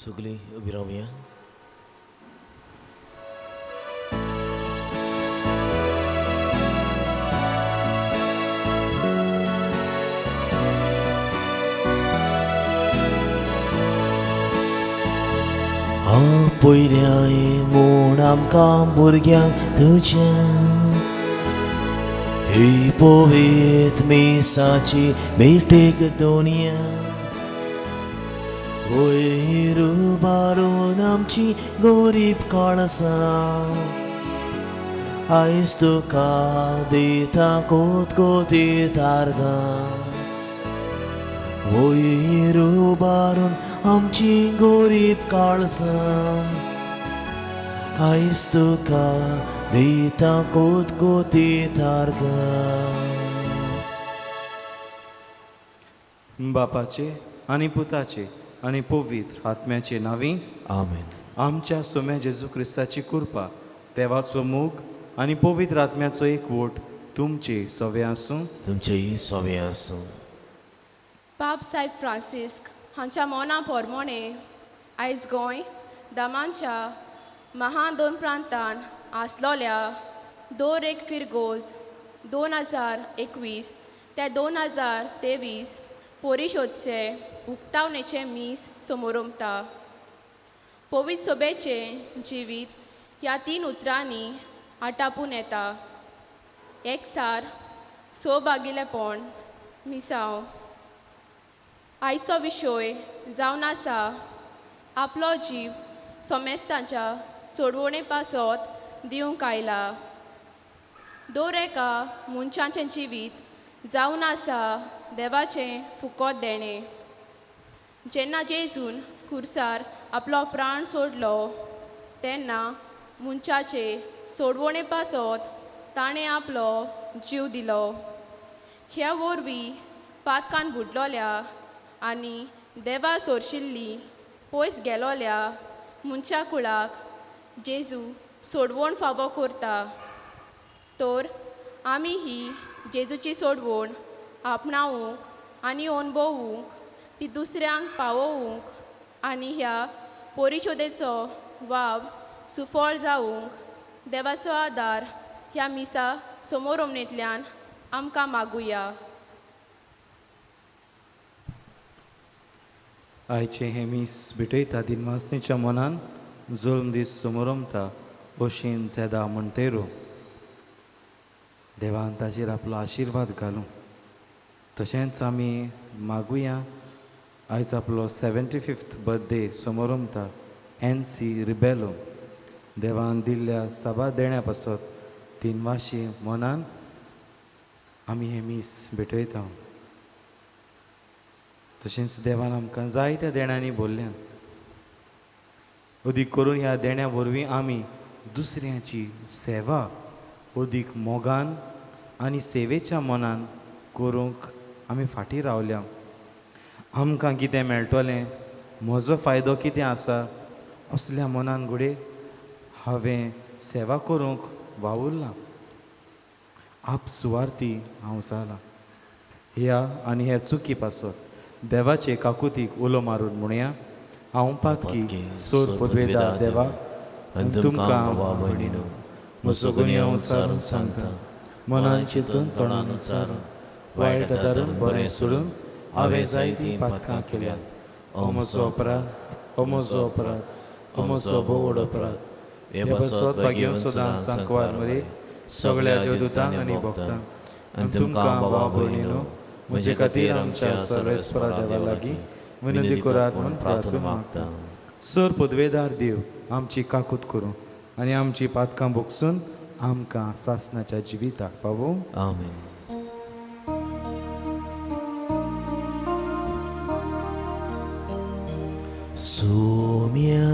सगळीं उबी रावया. पयल्याय म्हूण आमकां भुरग्यांक तुजें ही पवित्र मेसाची भेटेक दोनिया वयर उबारून आमची गरीब काळजां आयज तुका दिता कोतकोतीत आर्गां वयर उबारून आमची गरीब काळजां आयज तुका दिता कोतकोतीत आर्गां. बापाचे आनी पुताचे आनी पवित्र आत्म्याचे नांवी आमेन. आमच्या सोम्या जेजू क्रिस्ताची कृपा देवाचो मोग आनी पवित्र आत्म्याचो एकवट तुमचे सवे आसूं. तुमचेय सवे आसूं. पाप सायब फ्रांसिस्क हांच्या मोना पोरमोणे आयज गोंय दमांच्या महान दोन प्रांतान आसलोल्या एक फिरगोज 2021 ते 2023 पोरिशोदचे उक्तावणेचे मीस समोर उमता. पवित्र सोबेचे जिवीत ह्या 3 उतरांनी आटापून येता. एकचार सौभागिलेपण मिसांव. आयचो विशय जावन आसा आपलो जीव सोमेस्तांच्या चोडवणे पासत दिवंक आयला. एका मनशाचें जिवीत जावन आसा देवाचें फुकट देणें. जेन्ना जेजून खुर्सार आपलो प्राण सोडलो तेन्ना मनशाचे सोडवणे पासत ताणें आपलो जीव दिलो. ह्या वरवीं पातकान बुडलोल्या आनी देवा सोरशिल्ली पयस गेलोल्या मनशा कुळाक जेजू सोडवण फावो करता. तर आमी ही जेजूची सोडवण आपणावूंक आनी अणभवूंक ती दुसऱ्यांक पावोवंक आनी ह्या परिशोदेचो वाव सुफळ जावंक देवाचो आदार ह्या मिसा समोरमणेंतल्यान आमकां मागुया. आयचे हे मीस भेटयता दिनवासनीच्या मनान जुल्म दीस समोर उमता ओशीन झेदा म्हणटेरू देवान ताचेर आपलो आशिर्वाद घालूं. तशेंच आमी मागुया आयज आपलो 75th बर्थडे समोर उमता NC रिबेलो. देवान दिल्ल्या सभा देण्या पासत दिनवाशी मनान आमी हे मीस भेटयता. तशेंच देवान आमकां जायत्या देण्यांनी भरल्यान अदीक करून ह्या देण्या वरवीं आमी दुसऱ्यांची सेवा अदीक मोगान आनी सेवेच्या मनान करूंक आमी फाटीं रावल्या. आमकां कितें मेळटलें म्हजो फायदो कितें आसा असल्या मनान घुडे हांवें सेवा करूंक वावुरलां. आप सुवार्थी हांव जालां. ह्या आनी हेर चुकी पासत देवाचे काकुतीक उलो मारून म्हणया हांव पातकी सोर पदवेदार देवा आनी तुमकां भावा भयणीनो म्हजो गुन्यांव उच्चारून सांगता. मनान चिंतून तोंडान उच्चारून वायट दारून बरें सोडून हांवें जायतीं पातकां केल्यात. हो म्हजो अपराध, हो म्हजो अपराध, हो म्हजो बोड अपराध. हे बसत भाग्येव सदां सांकवार मरे सगळ्या देवदूतांक आनी भक्तांक आनी तुमकां भावा भयणीनो म्हजे खातीर आमच्या सर्वेस्परा देवा लागीं विनंती करात म्हूण प्रार्थना मागता. सर पदवेदार देव आमची काकूत करूं आनी आमची पातकां भोगसून आमकां सासणाच्या जिविताक पावूं. आमेन. सोम्या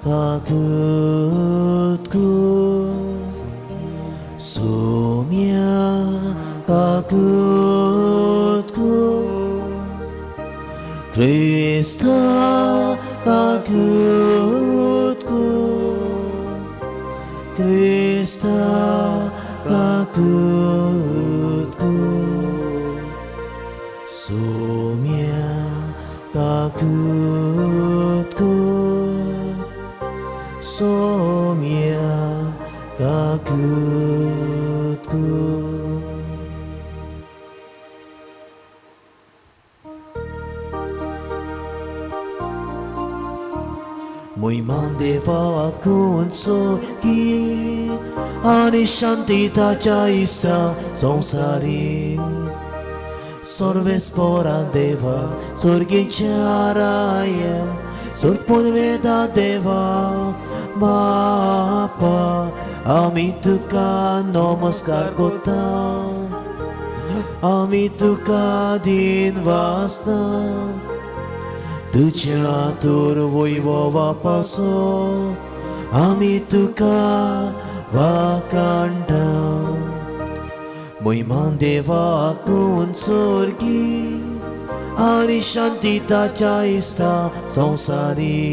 काकूत कर, सोम्या काकूत कर, क्रिस्ता काकूत कर, क्रिस्ता काकूत कर, सोम्या काकूत कर. Muy mandeva consoli आणि शांतीताच्या इष्टा संसारी सर्वेस्परा देवा स्वर्गीच्या राया सोरपुनवेदा देवा बापा आम्ही तुका नमस्कार करता आम्ही तुका दिन वाचता तुझ्या तोर वैभवापासून आम्ही तुका वाकांडा महिमान देवा स्वर्गी आणि शांतीताच्या इष्टा संसारी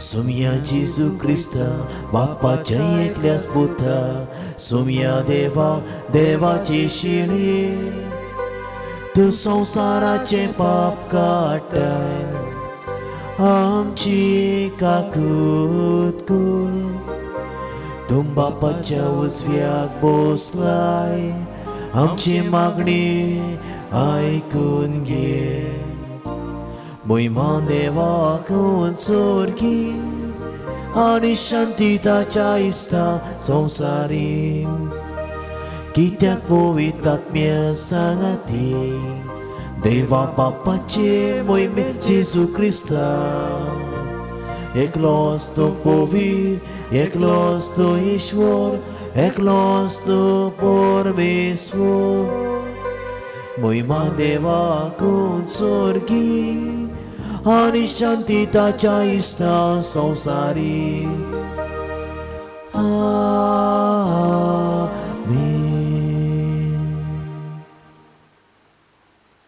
सोम्या जेजू ख्रिस्ता बापाच्या एकल्याच पुता सोम्या देवा देवाची शिणी तू संसाराचे पाप काटाय आमची काकूत कर तुम बापाच्या उजव्याक बसलाय आमची मागणी ऐकून घे महिमान देवाक स्वर्गी आणि शांतीताच्या इष्टा संसारी कित्याक पवित्र आत्म्या सांगाती देवा बापाचे मोहिमे जेजू ख्रिस्ता एकलोच तो पवित्र एकलोच तो ईश्वर एकलोच तो परमेश्वर महिमा देवाक स्वर्गी आणि शांतीताच्या इष्टा संसारी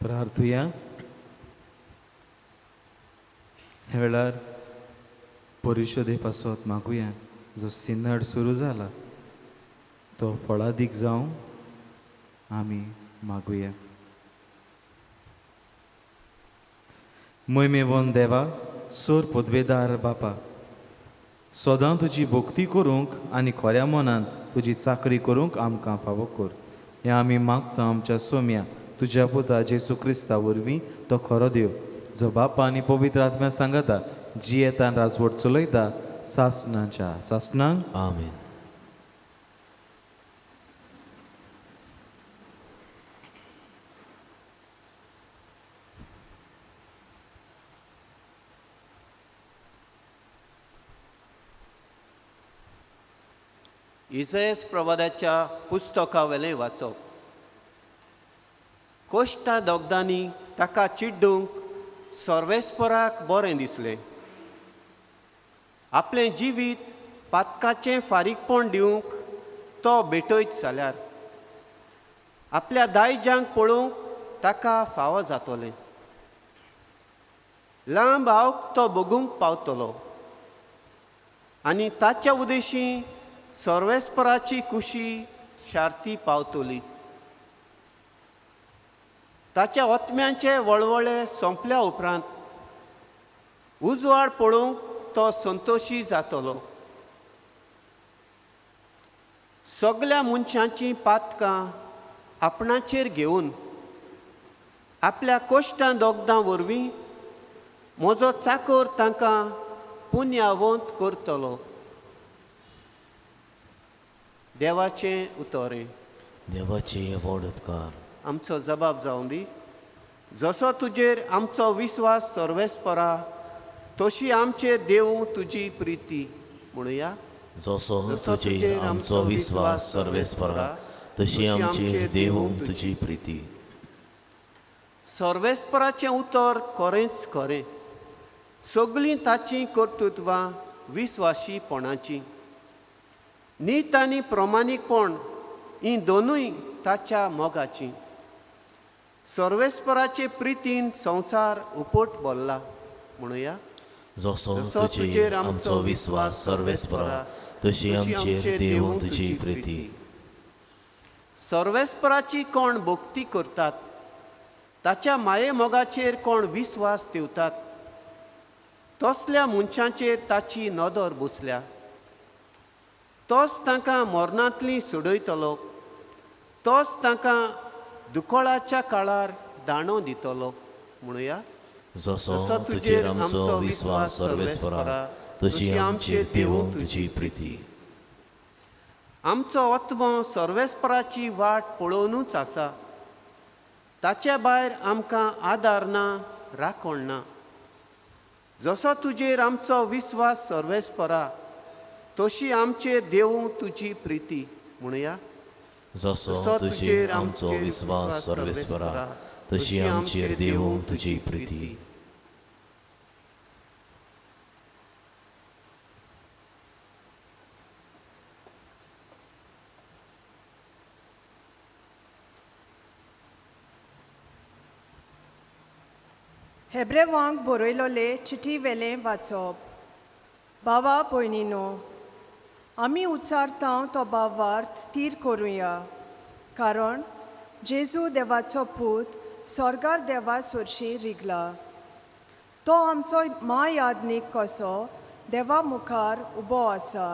प्रार्थुया. ह्या वेळार परिशोधे पासत मागुया जो सिनड सुरू जाला तो फळादीक जावं आमी मागुया. मोहिमेवन देवा सोर पदवेदार बापा सदां तुजी भक्ती करूंक आनी खऱ्या मनान तुजी चाकरी करूंक आमकां फावो कर. हें आमी मागता आमच्या सोम्या तुज्या पुता जेजू क्रिस्ता वरवीं तो खरो देव जो बापा आनी पवित्र आत्म्या सांगता जी येता राजवट चलयता सासणाच्या सासणांक आमीन. इसायास प्रवादाच्या पुस्तकावेलें वाचप. कोश्टा दोगदांनी ताका चिड्डूंक सर्वेस्पराक बरें दिसलें. आपलें जिवीत पातकाचें फारीकपण दिवंक तो भेटयत जाल्यार आपल्या दायजांक पळोवंक ताका फावो जातोलें. लांब हांव तो बगूंक पावतलो आनी ताच्या उदेशी सर्वेस्पराची कुशी शार्ती पावतली. ताच्या ओतम्यांचे वळवळे सोंपल्या उपरांत उजवाड पळोवंक तो संतोशी जातलो. सगल्या मनशांची पातकां आपणाचेर घेवन आपल्या कोश्टां दोगदां वरवीं म्हजो चाकर तांकां पुण्यवंत करतलो. देवाचें उतोरें. देवाचे व्हड उपकार आमचो जबाब जावं दी. जसो तुजेर आमचो विस्वास सर्वेस्परा तशी आमचेर देवूं तुजी प्रिती म्हणुया. जसो तुजेर आमचो विस्वास सर्वेस्परा तशी आमचेर देवूं तुजी प्रिती. सर्वेस्पराचें उतर खरेंच खरें. सगळीं ताचीं कर्तुत्वां विस्वाशीपणाची. नीत आनी प्रमाणीकपण हीं दोनूय ताच्या मोगाचीं. सर्वेस्पराचे प्रितीन संसार उपोट बोल्ला म्हणुया. जसो तुजेर आमचो विस्वास सर्वेस्परा तशी आमचेर देवूं तुजी प्रिती. सर्वेस्पराची कोण भक्ती करतात ताच्या माये मोगाचेर कोण विस्वास दिवतात तसल्या मनशांचेर ताची नदर बसल्या. तोच तांकां मरणांतलीं सोडयतलो. तोच तांकां दुखळाच्या काळार दाणो दितलो म्हणुया. जसो तुजेर आमचो विस्वास सर्वेस्परा तशी आमचेर देवूं तुजी प्रिती. आमचो आत्मो सर्वेस्पराची वाट पळोवनूच आसा. ताचे भायर आमकां आदार ना, राखण ना. जसो तुजेर आमचो विस्वास सर्वेस्परा तशी आमचेर देवूं तुजी प्रिती. म्हणुया, जसो तुजेर आमचो विस्वास सर्वेस्परा तशी आमचेर देवूं तुजी प्रिती. हेब्रेवांक बरयलोले चिठी वेलें वाचप. भावा भयणीनो, आमी उच्चारता तो भावार्थ तीर करुया. कारण जेजू देवाचो पूत स्वर्गार देवा सुरशी रिगला. तो आमचो महायादनीक कसो देवा मुखार उबो आसा.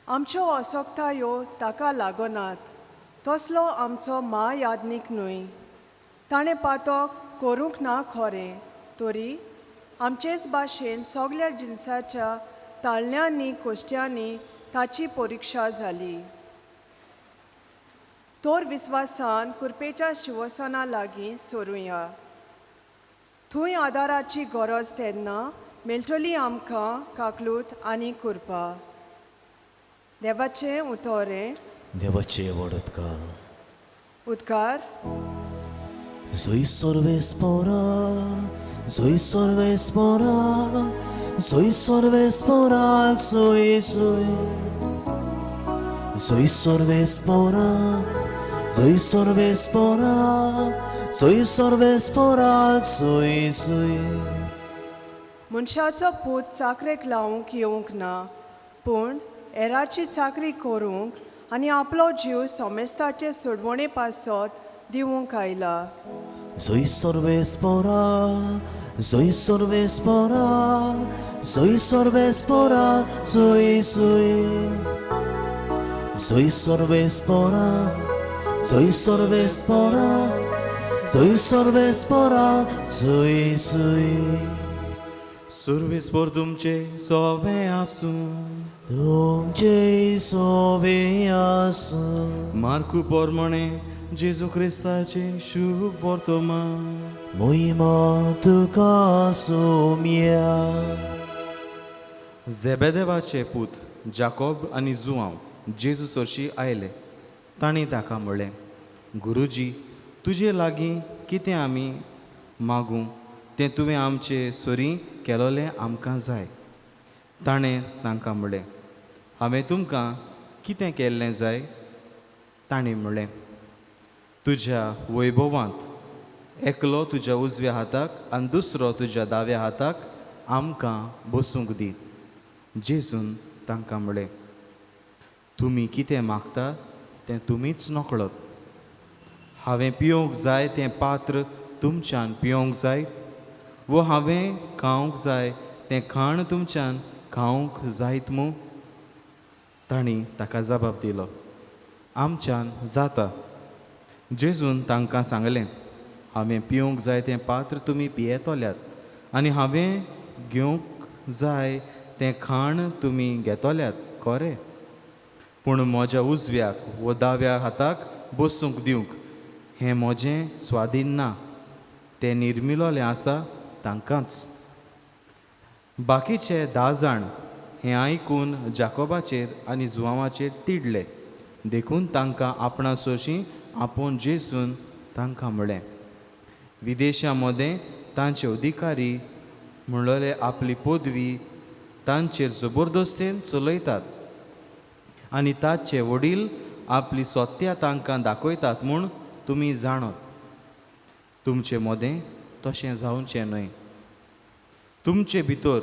आमच्यो असोक्तायो ताका लागनात. तसलो आमचो महायादनीक न्हय. ताणें पातक करूंक ना खरें, तरी आमचेच भाशेन सगळ्या जिन्साच्या ताळण्यांनी कोश्ट्यांनी ताची परिक्षा जाली. तोर विस्वासान कुरपेच्या शिवसना लागीं सोरुया. थंय आदाराची गरज तेन्ना मेळटली आमकां काकलूत आनी कुरपा. देवाचें उतोरें. देवाचे वडपकार. उद्गार. Soy sorvespora, soy sorvespora, soy sorvespora, soy. Soy sorvespora, soy sorvespora, soy sorvespora, soy. मनशाचो पूत चाकरेक लावंक येवंक ना, पूण एराची चाकरी करूंक आनी आपलो जीव सोमेस्ताचे सोडवणे पासत दिवंक आयला. Soy sorvespora, soy sorvespora, soy sorvespora, soy. Soy sorvespora, soy sorvespora, soy sorvespora, soy. सर्वेस्पर तुमचे सोवे आसूं. तुमचे सोवे आसूं. मार्कू पोरमणे जेजू क्रिस्ताचे शुभ वर्तमान. मोहिमा तुका सोम्या. झेबेदेवाचे पूत जाकोब आनी जुआंव जेजू सोरशी आयले. तांणी ताका म्हणलें, गुरुजी, तुजे लागीं कितें आमी मागूं तें तुवें आमचे सोरी केलोलें आमकां जाय. ताणें तांकां म्हणलें, हांवें तुमकां कितें केल्लें जाय? ताणें म्हणलें, तुज्या वैभवांत एकलो तुज्या उजव्या हाताक आनी दुसरो तुज्या दाव्या हाताक आमकां बसूंक दी. जेजून तांकां म्हणलें, तुमी कितें मागता तें तुमीच नकळत. हांवें पिवंक जाय तें पात्र तुमच्यान पिवंक जायत, वो हांवें खावंक जाय तें खाण तुमच्यान खावंक जायत मूं? तांणी ताका जबाब दिलो, आमच्यान जाता. जेजून तांकां सांगलें, हांवें पिवंक जाय तें पात्र तुमी पियेतोल्यात आनी हांवें घेवंक जाय तें खाण तुमी घेतोल्यात खरें. पूण म्हज्या उजव्याक वो दाव्या हाताक बसूंक दिवंक हें म्हजें स्वाधीन ना. तें निर्मिलोलें आसा तांकांच. बाकीचे 10 जाण हें आयकून जाकोबाचेर आनी जुआंवाचेर तिडले. देखून तांकां आपणा सोशी आपोवन जेजून तांकां म्हणलें, विदेशां मदें तांचे अधिकारी म्हणलोले आपली पदवी तांचेर जबरदस्तीन चलयतात आनी ताचे वडील आपली सत्या तांकां दाखयतात म्हूण तुमी जाणत. तुमचे मदें तशें जावचें न्हय. तुमचे भितर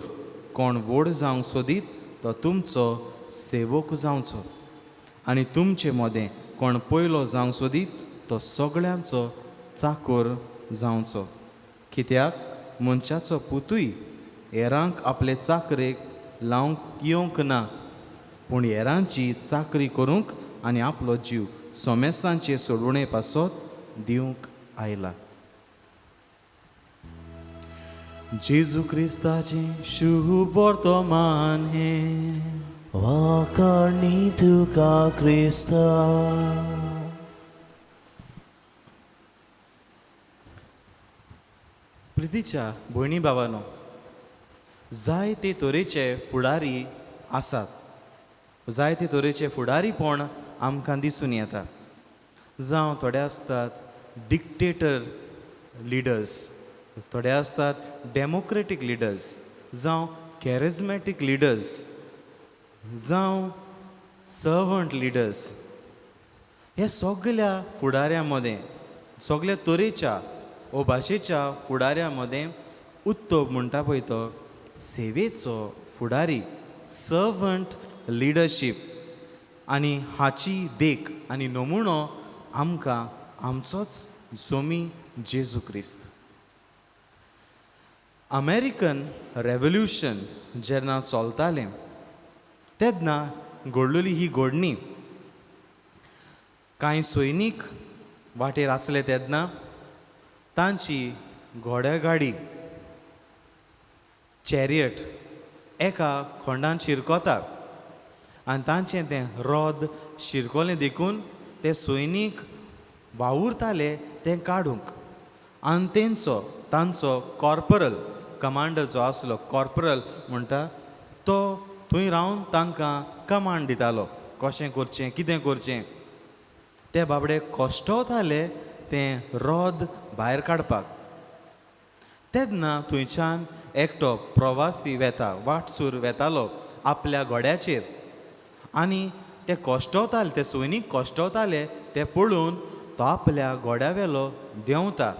कोण व्हड जावंक सोदीत तो तुमचो सेवक जावचो आनी तुमचे मदें कोण पयलो जावंक सोदीत तो सगळ्यांचो चाकर जावचो. कित्याक मनशाचो पुतूय हेरांक आपले चाकरेक लावंक येवंक ना, पूण हेरांची चाकरी करूंक आनी आपलो जीव सोमेस्तांचे सोडवणे पासत दिवंक आयला. जेजू क्रिस्ताचें शुभ वर्तमान हें वाकाणी तुका क्रिस्ता. प्रितीच्या भयणी भावांनो, जायते तरेचे फुडारी आसात. जायते तरेचे फुडारीपण आमकां दिसून येता. जावं थोडे आसतात डिक्टेटर लिडर्स, थोडे आसतात डेमोक्रेटीक लिडर्स, जावं कॅरिझमॅटीक लिडर्स, जावं सर्वंट लिडर्स. हे सगळ्या फुडाऱ्यां मदें, सगळ्या तरेच्या ओ भाशेच्या फुडाऱ्यां मदें उत्तम म्हणटा पळय तो सेवेचो फुडारी, सर्वंट लिडरशीप. आनी हाची देख आनी नमुनो आमकां आमचोच सोमी जेजू क्रिस्त. अमेरिकन रेवल्युशन जेन्ना चलतालें तेन्ना घडलेली ही घडणी. कांय सैनीक वाटेर आसले तेन्ना तांची घोड्यागाडी चॅरियट एका खोंडान शिरकोता आनी तांचें तें रोद शिरकोलें देखून ते सैनीक वावुरताले तें काडूंक. आनी तांचो कॉर्पोरल, कमांडर जो आसलो, कॉर्पोरल म्हणटा तो थंय रावन तांकां कमांड दितालो कशें करचें, कितें करचें. ते बाबडे कश्टवताले तें रोद भायर काडपाक. तेन्ना थंयच्यान एकटो प्रवासी वाटसूर वेतालो आपल्या घोड्याचेर आनी ते कश्टवताले, ते सैनीक कश्टवताले ते पळोवन तो आपल्या घोड्यावेलो देंवता.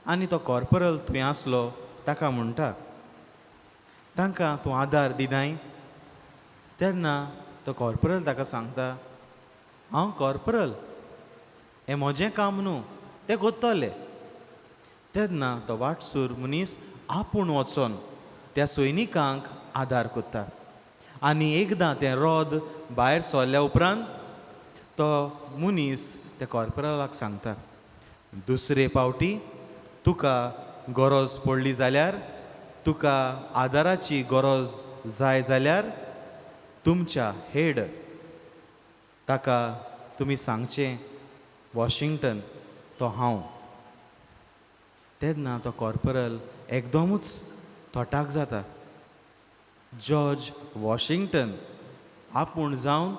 आनी तो कॉर्पोरल थंय आसलो ताका म्हणटा, तांकां तूं आदार दिनाय. तेन्ना तो कॉर्पोरल ताका सांगता, हांव कॉर्पोरल, हें म्हजें काम न्हू, तें कोत्तोलें. तेन्ना तो वाटसूर मनीस आपूण वचोन त्या सैनिकांक आदार कोत्ता. आनी एकदां तें रोद भायर सरल्या उपरांत तो मनीस त्या कॉर्पोरलाक सांगता, दुसरे फावटी तुका गरज पडली जाल्यार, तुका आदाराची गरज जाय जाल्यार तुमच्या हेड ताका तुमी सांगचें वॉशिंग्टन तो हांव. तेन्ना तो कॉर्पोरल एकदमूच थोटाक जाता. जॉर्ज वॉशिंग्टन आपूण जावन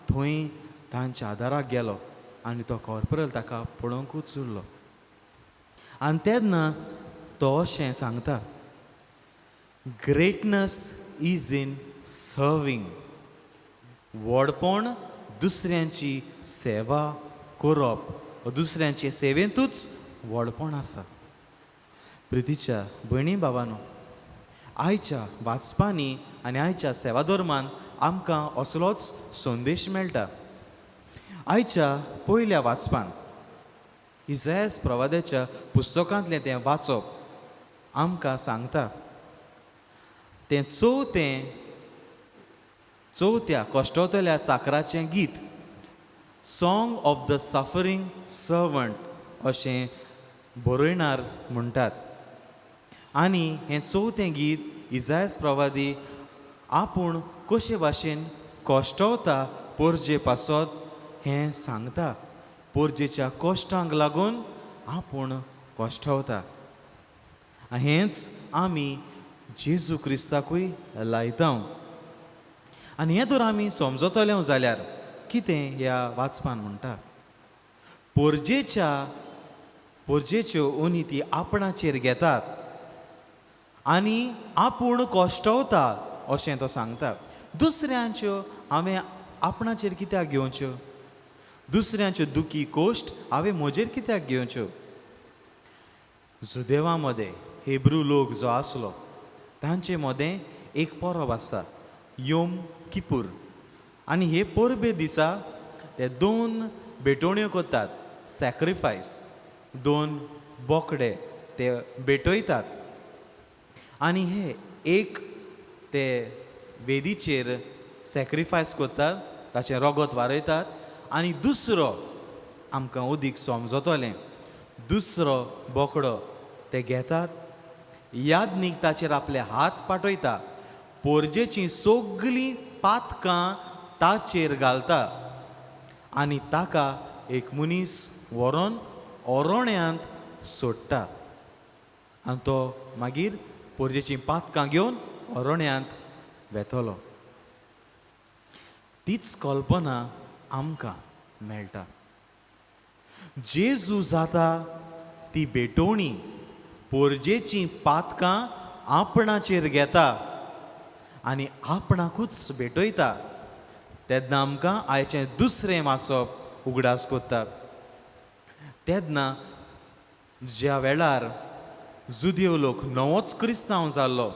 थंय तांच्या आदाराक गेलो आनी तो कॉर्पोरल ताका पळोवंकूच उरलो. आनी तेन्ना तो अशें सांगता, ग्रेटनस इज इन सर्वींग. व्हडपण दुसऱ्यांची सेवा करप, दुसऱ्यांचे सेवेंतूच व्हडपण आसा. प्रितीच्या भयणी भावांनो, आयच्या वाचपांनी आनी आयच्या सेवा धर्मान आमकां असलोच संदेश मेळटा. आयच्या पयल्या वाचपान इसायास प्रवाद्याच्या पुस्तकांतलें तें वाचप आमकां सांगता, तें चवथ्या कश्टवतल्या चाकराचें गीत, song of the suffering servant अशें बरयणार म्हणटात. आनी हें चवथें गीत इसायास प्रवादी आपूण कशे भाशेन कश्टवता पोरजे पासत हें सांगता. पोरजेच्या कश्टांक लागून आपूण कश्टवता. हेंच आमी जेजू क्रिस्ताकूय लायता. आनी हें तर आमी समजतले जाल्यार कितें ह्या वाचपान म्हणटा, पोरजेच्यो ओनी ती आपणाचेर घेतात आनी आपूण कश्टवता अशें तो सांगता. दुसऱ्यांच्यो हांवें आपणाचेर कित्याक घेवच्यो? दुसऱ्यांच्यो दुखी कोश्ट हांवें म्हजेर कित्याक घेवच्यो? जुदेवां मदें हेब्रू लोक जो आसलो तांचे मदें एक परब आसता, योम किपूर. आनी हे परबे दिसा ते 2 भेटोण्यो करतात, सॅक्रिफायस, 2 बोकडे ते भेटयतात. आनी हे एक ते वेदीचेर सॅक्रिफायस करतात, ताचें रगत वारयतात. आनी दुसरो आमकां अदीक समजतलें, दुसरो बोकडो ते घेतात, यादनीक ताचेर आपले हात पाटयता, पोरजेची सगळीं पातकां ताचेर घालता आनी ताका एक मनीस व्हरोन ओरोण्यांत सोडटा आनी तो मागीर पोरजेची पातकां घेवन ओरोण्यांत वेतलो. तीच कल्पना आमकां मेळटा. जेजू जाता ती भेटोवणी पोरजेची पातकां आपणाचेर घेता आनी आपणाकूच भेटयता. तेन्ना आमकां आयचें दुसरें वाचप उगडास कोत्ता. तेन्ना ज्या वेळार जुदेव लोक नवोच क्रिस्तांव जाल्लो,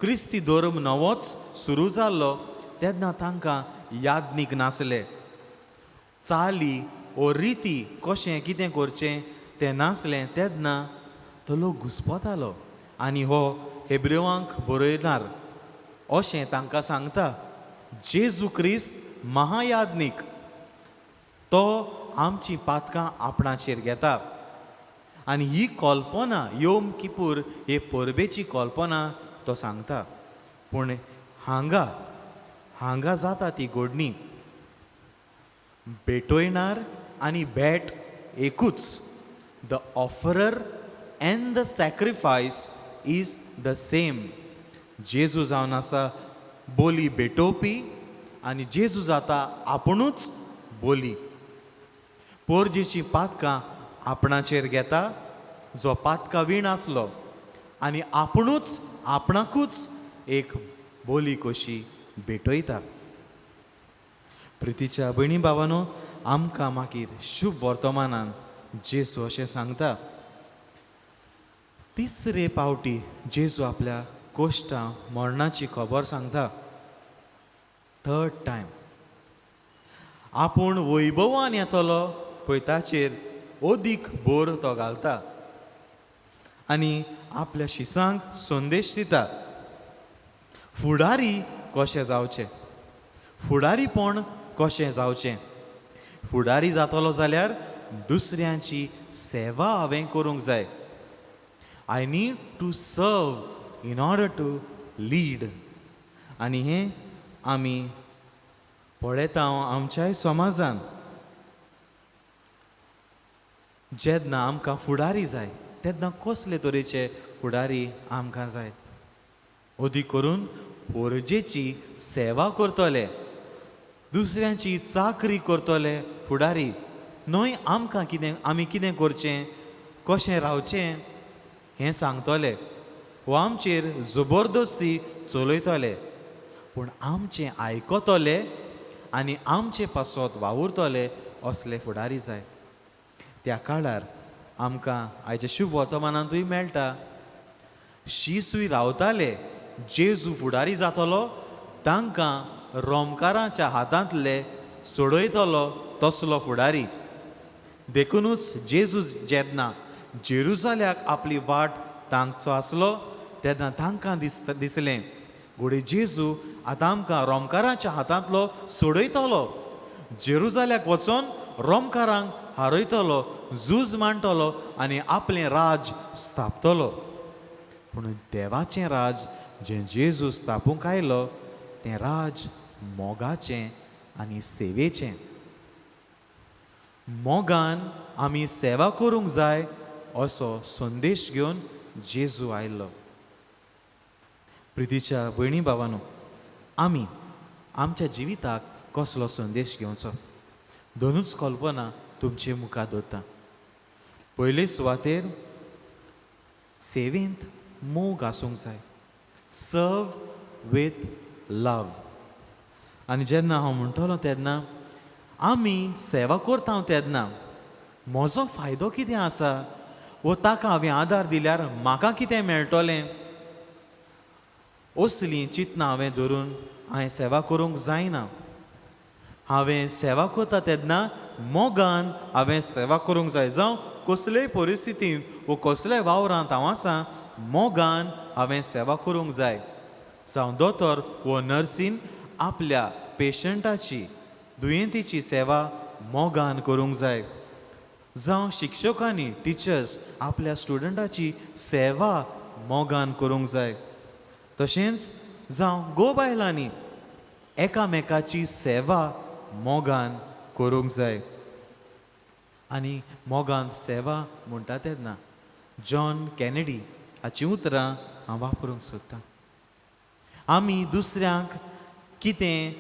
क्रिस्ती धर्म नवोच सुरू जाल्लो, तेन्ना तांकां यादनीक नासले. चाली ओ रिती कशें कितें करचें तें नासलें. तेन्ना तो लोक घुस्पतालो आनी हो हेब्रेवांक बरयणार अशें तांकां सांगता. जेजू क्रिस्त महायादनीक तो आमची पातकां आपणाचेर घेता आनी ही कल्पना योम किपूर हे परबेची कल्पना तो सांगता. पूण हांगा जाता ती घडणी. भेटयणार आनी भेट एकूच. The offeror end the sacrifice is the same. जेजू जावन आसा बोली भेटोवपी आनी जेजू जाता आपुणूच बोली. पोरजेची पातकां आपणाचेर घेता जो पातकां वीण आसलो आनी आपुणूच आपणाकूच एक बोली कशी भेटयता. प्रितीच्या भयणी भावांनो, आमकां मागीर शुभ वर्तमानान जेजू अशें सांगता. तिसरे पावटी जेजू आपल्या कोश्टां मरणाची खबर सांगता. थर्ड टायम आपूण वैभवान येतलो पळय ताचेर ओदीक बोर तो घालता आनी आपल्या शिसांक संदेश दिता. फुडारी कशें जावचें, फुडारीपण कशें जावचें. फुडारी जातलो जाल्यार दुसऱ्यांची सेवा हांवें करूंक जाय. I need to serve in order to lead. आनी हें आमी पळयता आमच्याय समाजान. जेन्ना आमकां फुडारी जाय तेन्ना कसले तरेचे फुडारी आमकां जाय. ओदी करून पोरजेची सेवा करतले, दुसऱ्यांची चाकरी करतले फुडारी. न्हय आमकां आमी कितें करचें, कशें रावचें हें सांगतले वो आमचेर जबरदस्ती चलयतले. पूण आमचें आयकतले आनी आमचे पासत वावुरतले असले फुडारी जाय. त्या काळार आमकां आयच्या शुभ वर्तमानांतूय मेळटा. शिसूय रावताले जेजू फुडारी जातलो तांकां रोमकारांच्या हातांतले सोडयतलो तसलो फुडारी. देखूनच जेजू जेन्ना जेरुसाल्याक आपली वाट तांचो आसलो तेन्ना तांकां दिसलें घोडी जेजू आतां आमकां रोमकारांच्या हातांतलो सोडयतलो, जेरुसाल्याक वचोन रोमकारांक हारयतलो, झूज मांडटलो आनी आपलें राज स्थापतलो. पूण देवाचें राज जें जेजू स्थापूंक आयलो तें राज मोगाचें आनी सेवेचें. मोगान आमी सेवा करूंक जाय असो संदेश घेवन जेजू आयलो. प्रितीच्या भयणी भावांनो, आमी आमच्या जिविताक कसलो संदेश घेवचो, दोनूच कल्पना तुमचे मुखार दवरता. पयले सुवातेर सेवेंत मोग आसूंक जाय. सर्व विथ लव. आनी जेन्ना हांव म्हणटलो तेन्ना आमी सेवा करता तेन्ना म्हजो फायदो कितें आसा वो ताका हांवें आदार दिल्यार म्हाका कितें मेळटलें असलीं चिंतना हांवें धरून हांवें सेवा करूंक जायना. हांवें सेवा करता तेन्ना मोगान हांवें सेवा करूंक जाय. जावं कसलेय परिस्थितींत वो कसलेय वावरांत हांव आसां, मोगान हांवें सेवा करूंक जाय. जावं दोतोर वो नर्सीन आपल्या पेशंटाची, दुयेंतीची सेवा मोगान करूंक जाय. जावं शिक्षकांनी, टिचर्स आपल्या स्टुडंटाची सेवा मोगान करूंक जाय तशेंच जावं गो बायलांनी एकामेकाची सेवा मोगान करूंक जाय आनी मोगान सेवा म्हणटा तेन्ना जॉन कॅनेडी हाची उतरां हांव वापरूंक सोदतां. आमी दुसऱ्यांक कितें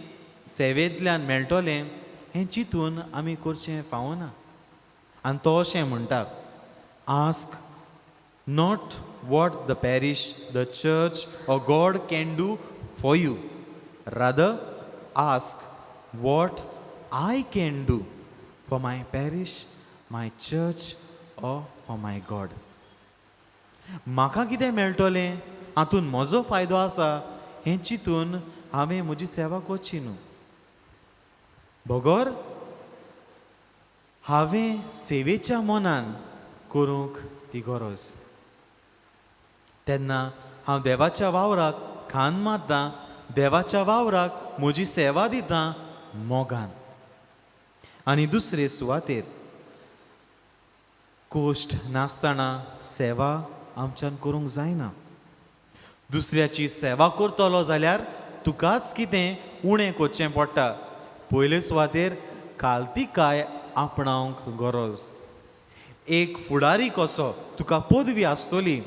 सेवेंतल्यान मेळटलें हें चिंतून आमी करचें फावना. आनी तो अशें म्हणटा, ask not what the parish the church or God can do for you, rather ask what I can do for my parish, my church or for my God. म्हाका कितें मेळटलें, हातून म्हजो फायदो आसा हें चिंतून हांवें म्हजी सेवा करची न्हू. भोगोर हांवें सेवेच्या मनान करूंक ती गरज. तेन्ना हांव देवाच्या वावराक खान मारतां, देवाच्या वावराक म्हजी सेवा दितां मोगान. आनी दुसरे सुवातेर कोश्ट नासतना सेवा आमच्यान करूंक जायना. दुसऱ्याची सेवा करतलो जाल्यार तुकाच कितें उणें करचें पडटा. पयले सुवातेर खालतीकाय आपणावंक गरज. एक फुडारी कसो तुका पदवी आसतली,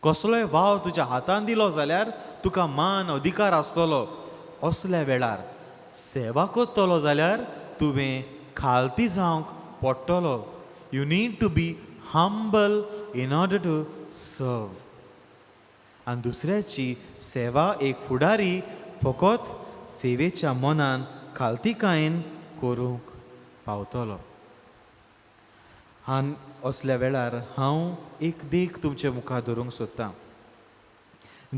कसलोय वाव तुज्या हातान दिलो जाल्यार तुका मान अधिकार आसतलो. असल्या वेळार सेवा करतलो जाल्यार तुवें खालती जावंक पडटलो. You need to be humble in order to serve. आनी दुसऱ्याची सेवा एक फुडारी फकत सेवेच्या मनान खालतीकायेन करूंक पावतलो. आनी असल्या वेळार हांव एक देख तुमचे मुखार धरूंक सोदतां.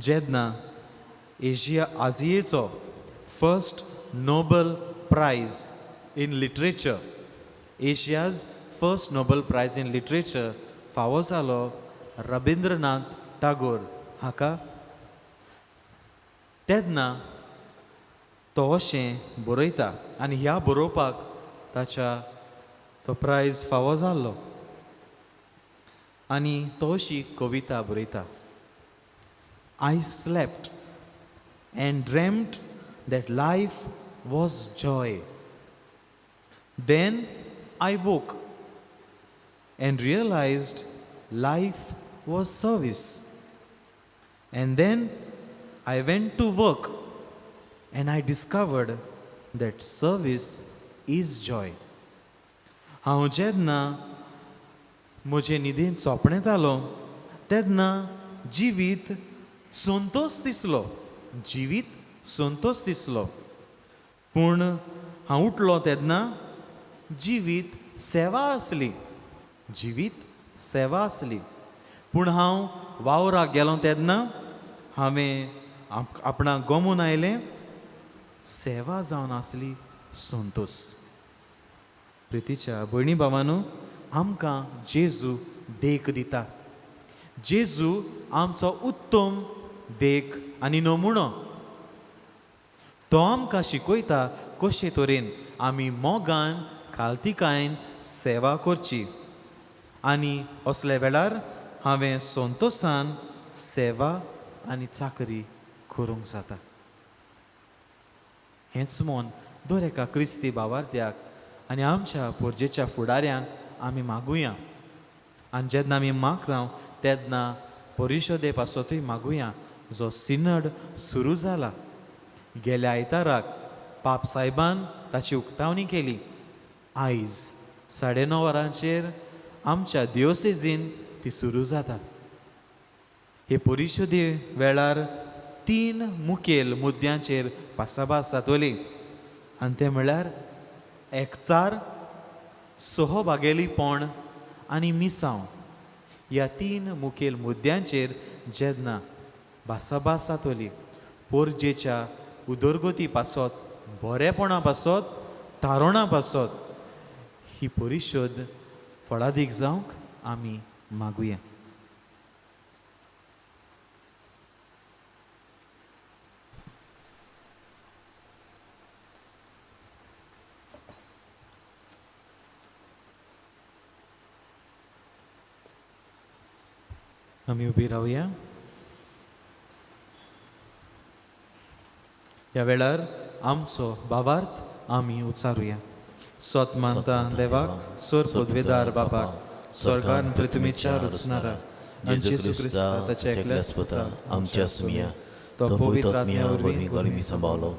जेन्ना आजियेचो first Nobel prize in literature, Asia's first Nobel prize in literature फावो जालो रबिंद्रनाथ टागोर हाका, तेन्ना तो अशें बरयता आनी ह्या बरोवपाक ताच्या तो प्रायज फावो जाल्लो. आनी तो अशी कविता बरयता. I slept and dreamt that life was joy. Then I woke and realized life was service. And then I went to work and I discovered that service is joy. हांव जेन्ना म्हजे न्हिदेंत सोंपणेंत आलो तेन्ना जिवीत संतोश दिसलो. जिवीत संतोश दिसलो. पूण हांव उठलो तेन्ना जिवीत सेवा आसली. जिवीत सेवा आसली. पूण हांव वावराक गेलो तेन्ना हांवें आपणाक गमून आयलें सेवा जावन आसली संतोश. प्रितीच्या भयणी भावांनो, आमकां जेजू देख दिता. जेजू आमचो उत्तम देख आनी नमुणो. तो आमकां शिकयता कशे तरेन आमी मोगान खालतीकायेन सेवा करची. आनी असले वेळार हांवें संतोशान सेवा आनी चाकरी करूंक जाता. हेंच मोन दर एका क्रिस्ती भावार्थ्याक आनी आमच्या पोरजेच्या फुडाऱ्यांक आमी मागुया. आनी जेन्ना आमी मागता तेन्ना परिशदे पासतूय मागुया. जो सिनड सुरू जाला, गेल्या आयताराक पाप सायबान ताची उक्तावणी केली. आयज 9:30 वरांचेर आमच्या दियोसेजीन ती सुरू जाता. हे परिशदे वेळार 3 मुखेल मुद्द्यांचेर भासाभास जातली. आनी ते म्हळ्यार एकचार, सहभागेलीपण आनी मिसांव. ह्या 3 मुखेल मुद्द्यांचेर जेन्ना भासाभास जातली, पोरजेच्या उदरगती पासत, बरेपणा पासत, तारणा पासत ही परिशद फळादीक जावंक आमी मागुया. आम्ही उभी राहूया. ह्या वेळार आमचो भावार्थ आमी उच्चारुया. स्वतमानता देवाक सोर पदवेदार बापाक स्वर्गान पृथ्वीच्या रुचणारा जेजू क्रिस्ता ताच्या एकल्यास्पता आमच्या सुमिया तो पवित्र आत्म्या वरवीं गरमी सांबाळलो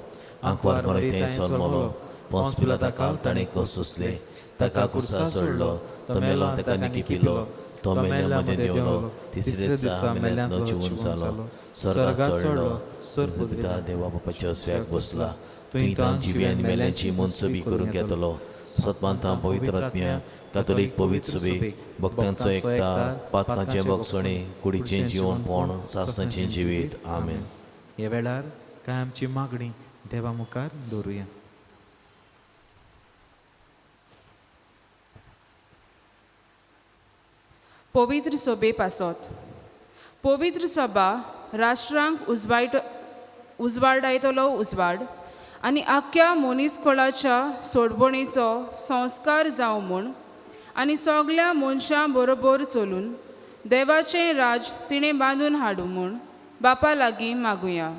आंकवार मरे तें जल्मलो पोंस पिलाता काल ताणें कस सोंसले ताका कुर्सा सोडलो तो मेलो ताका निकी पिलो तो मेल्या मध्ये देवलो तिसरे दिसा मेल्यांतलो जिवून जालो स्वर्गात चडलो सोर पदवेदार देवा बापाच्या स्व्याक बसला थंय तां जिवी आनी मेल्यांची मनसुबी करूंक येतलो. सतमानता पवित्र आत्म्या कातोलीक पवित्र सभेक भक्तांचो एकता पातकांचे भोगसणे कुडीचें जिवन पोण सासणाचें जिवीत आमेन. ह्या वेळार काय आमची मागणी देवा मुखार दवरुया. पवित्र सोबे पासत पवित्र सभा राष्ट्रांक उजवाडायतलो उजवाड आनी आख्या मनीसकुळाच्या सोडवणेचो संस्कार जावं म्हूण आनी सगळ्या मनशां बरोबर चलून देवाचें राज तिणें बांदून हाडूं म्हूण बापा लागीं मागुया.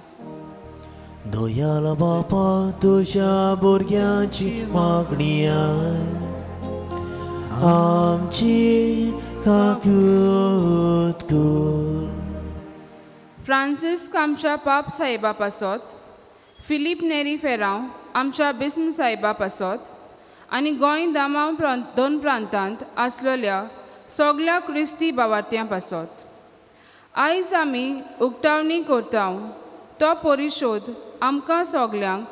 दयाल बापा तुज्या भुरग्यांची मागणी आमची काकूत कर. फ्रांसीस आमच्या पाप साहेबा पासत फिलीप नेरी फेरांव आमच्या बिस्म साहेबा पासत आनी गोंय दामांव दोन प्रांतांत आसलेल्या सगळ्या क्रिस्ती भावार्थ्यां पासत आयज आमी उक्तावणी करता तो परिशोध आमकां सगल्यांक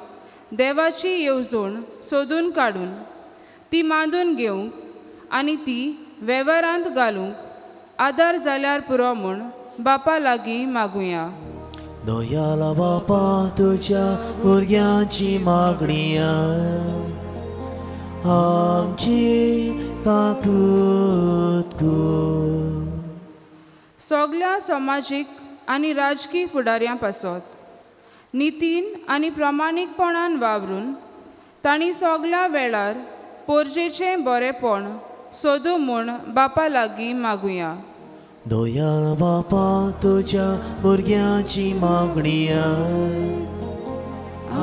देवाची येवजण सोदून काडून ती मांडून घेवंक आनी ती वेव्हारांत घालूंक आदार जाल्यार पुरो म्हूण बापा लागीं मागुया. दयाल बापा तुज्या भुरग्यांची मागणी आमची काकूत कर. सगळ्या समाजीक आनी राजकीय फुडाऱ्यां पासत नितीन आनी प्रामाणीकपणान वावरून तांणी सगळ्या वेळार पोरजेचें बरेपण सोदूं म्हूण बापा लागीं मागुया. दयाल बापा तुज्या भुरग्यांची मागणी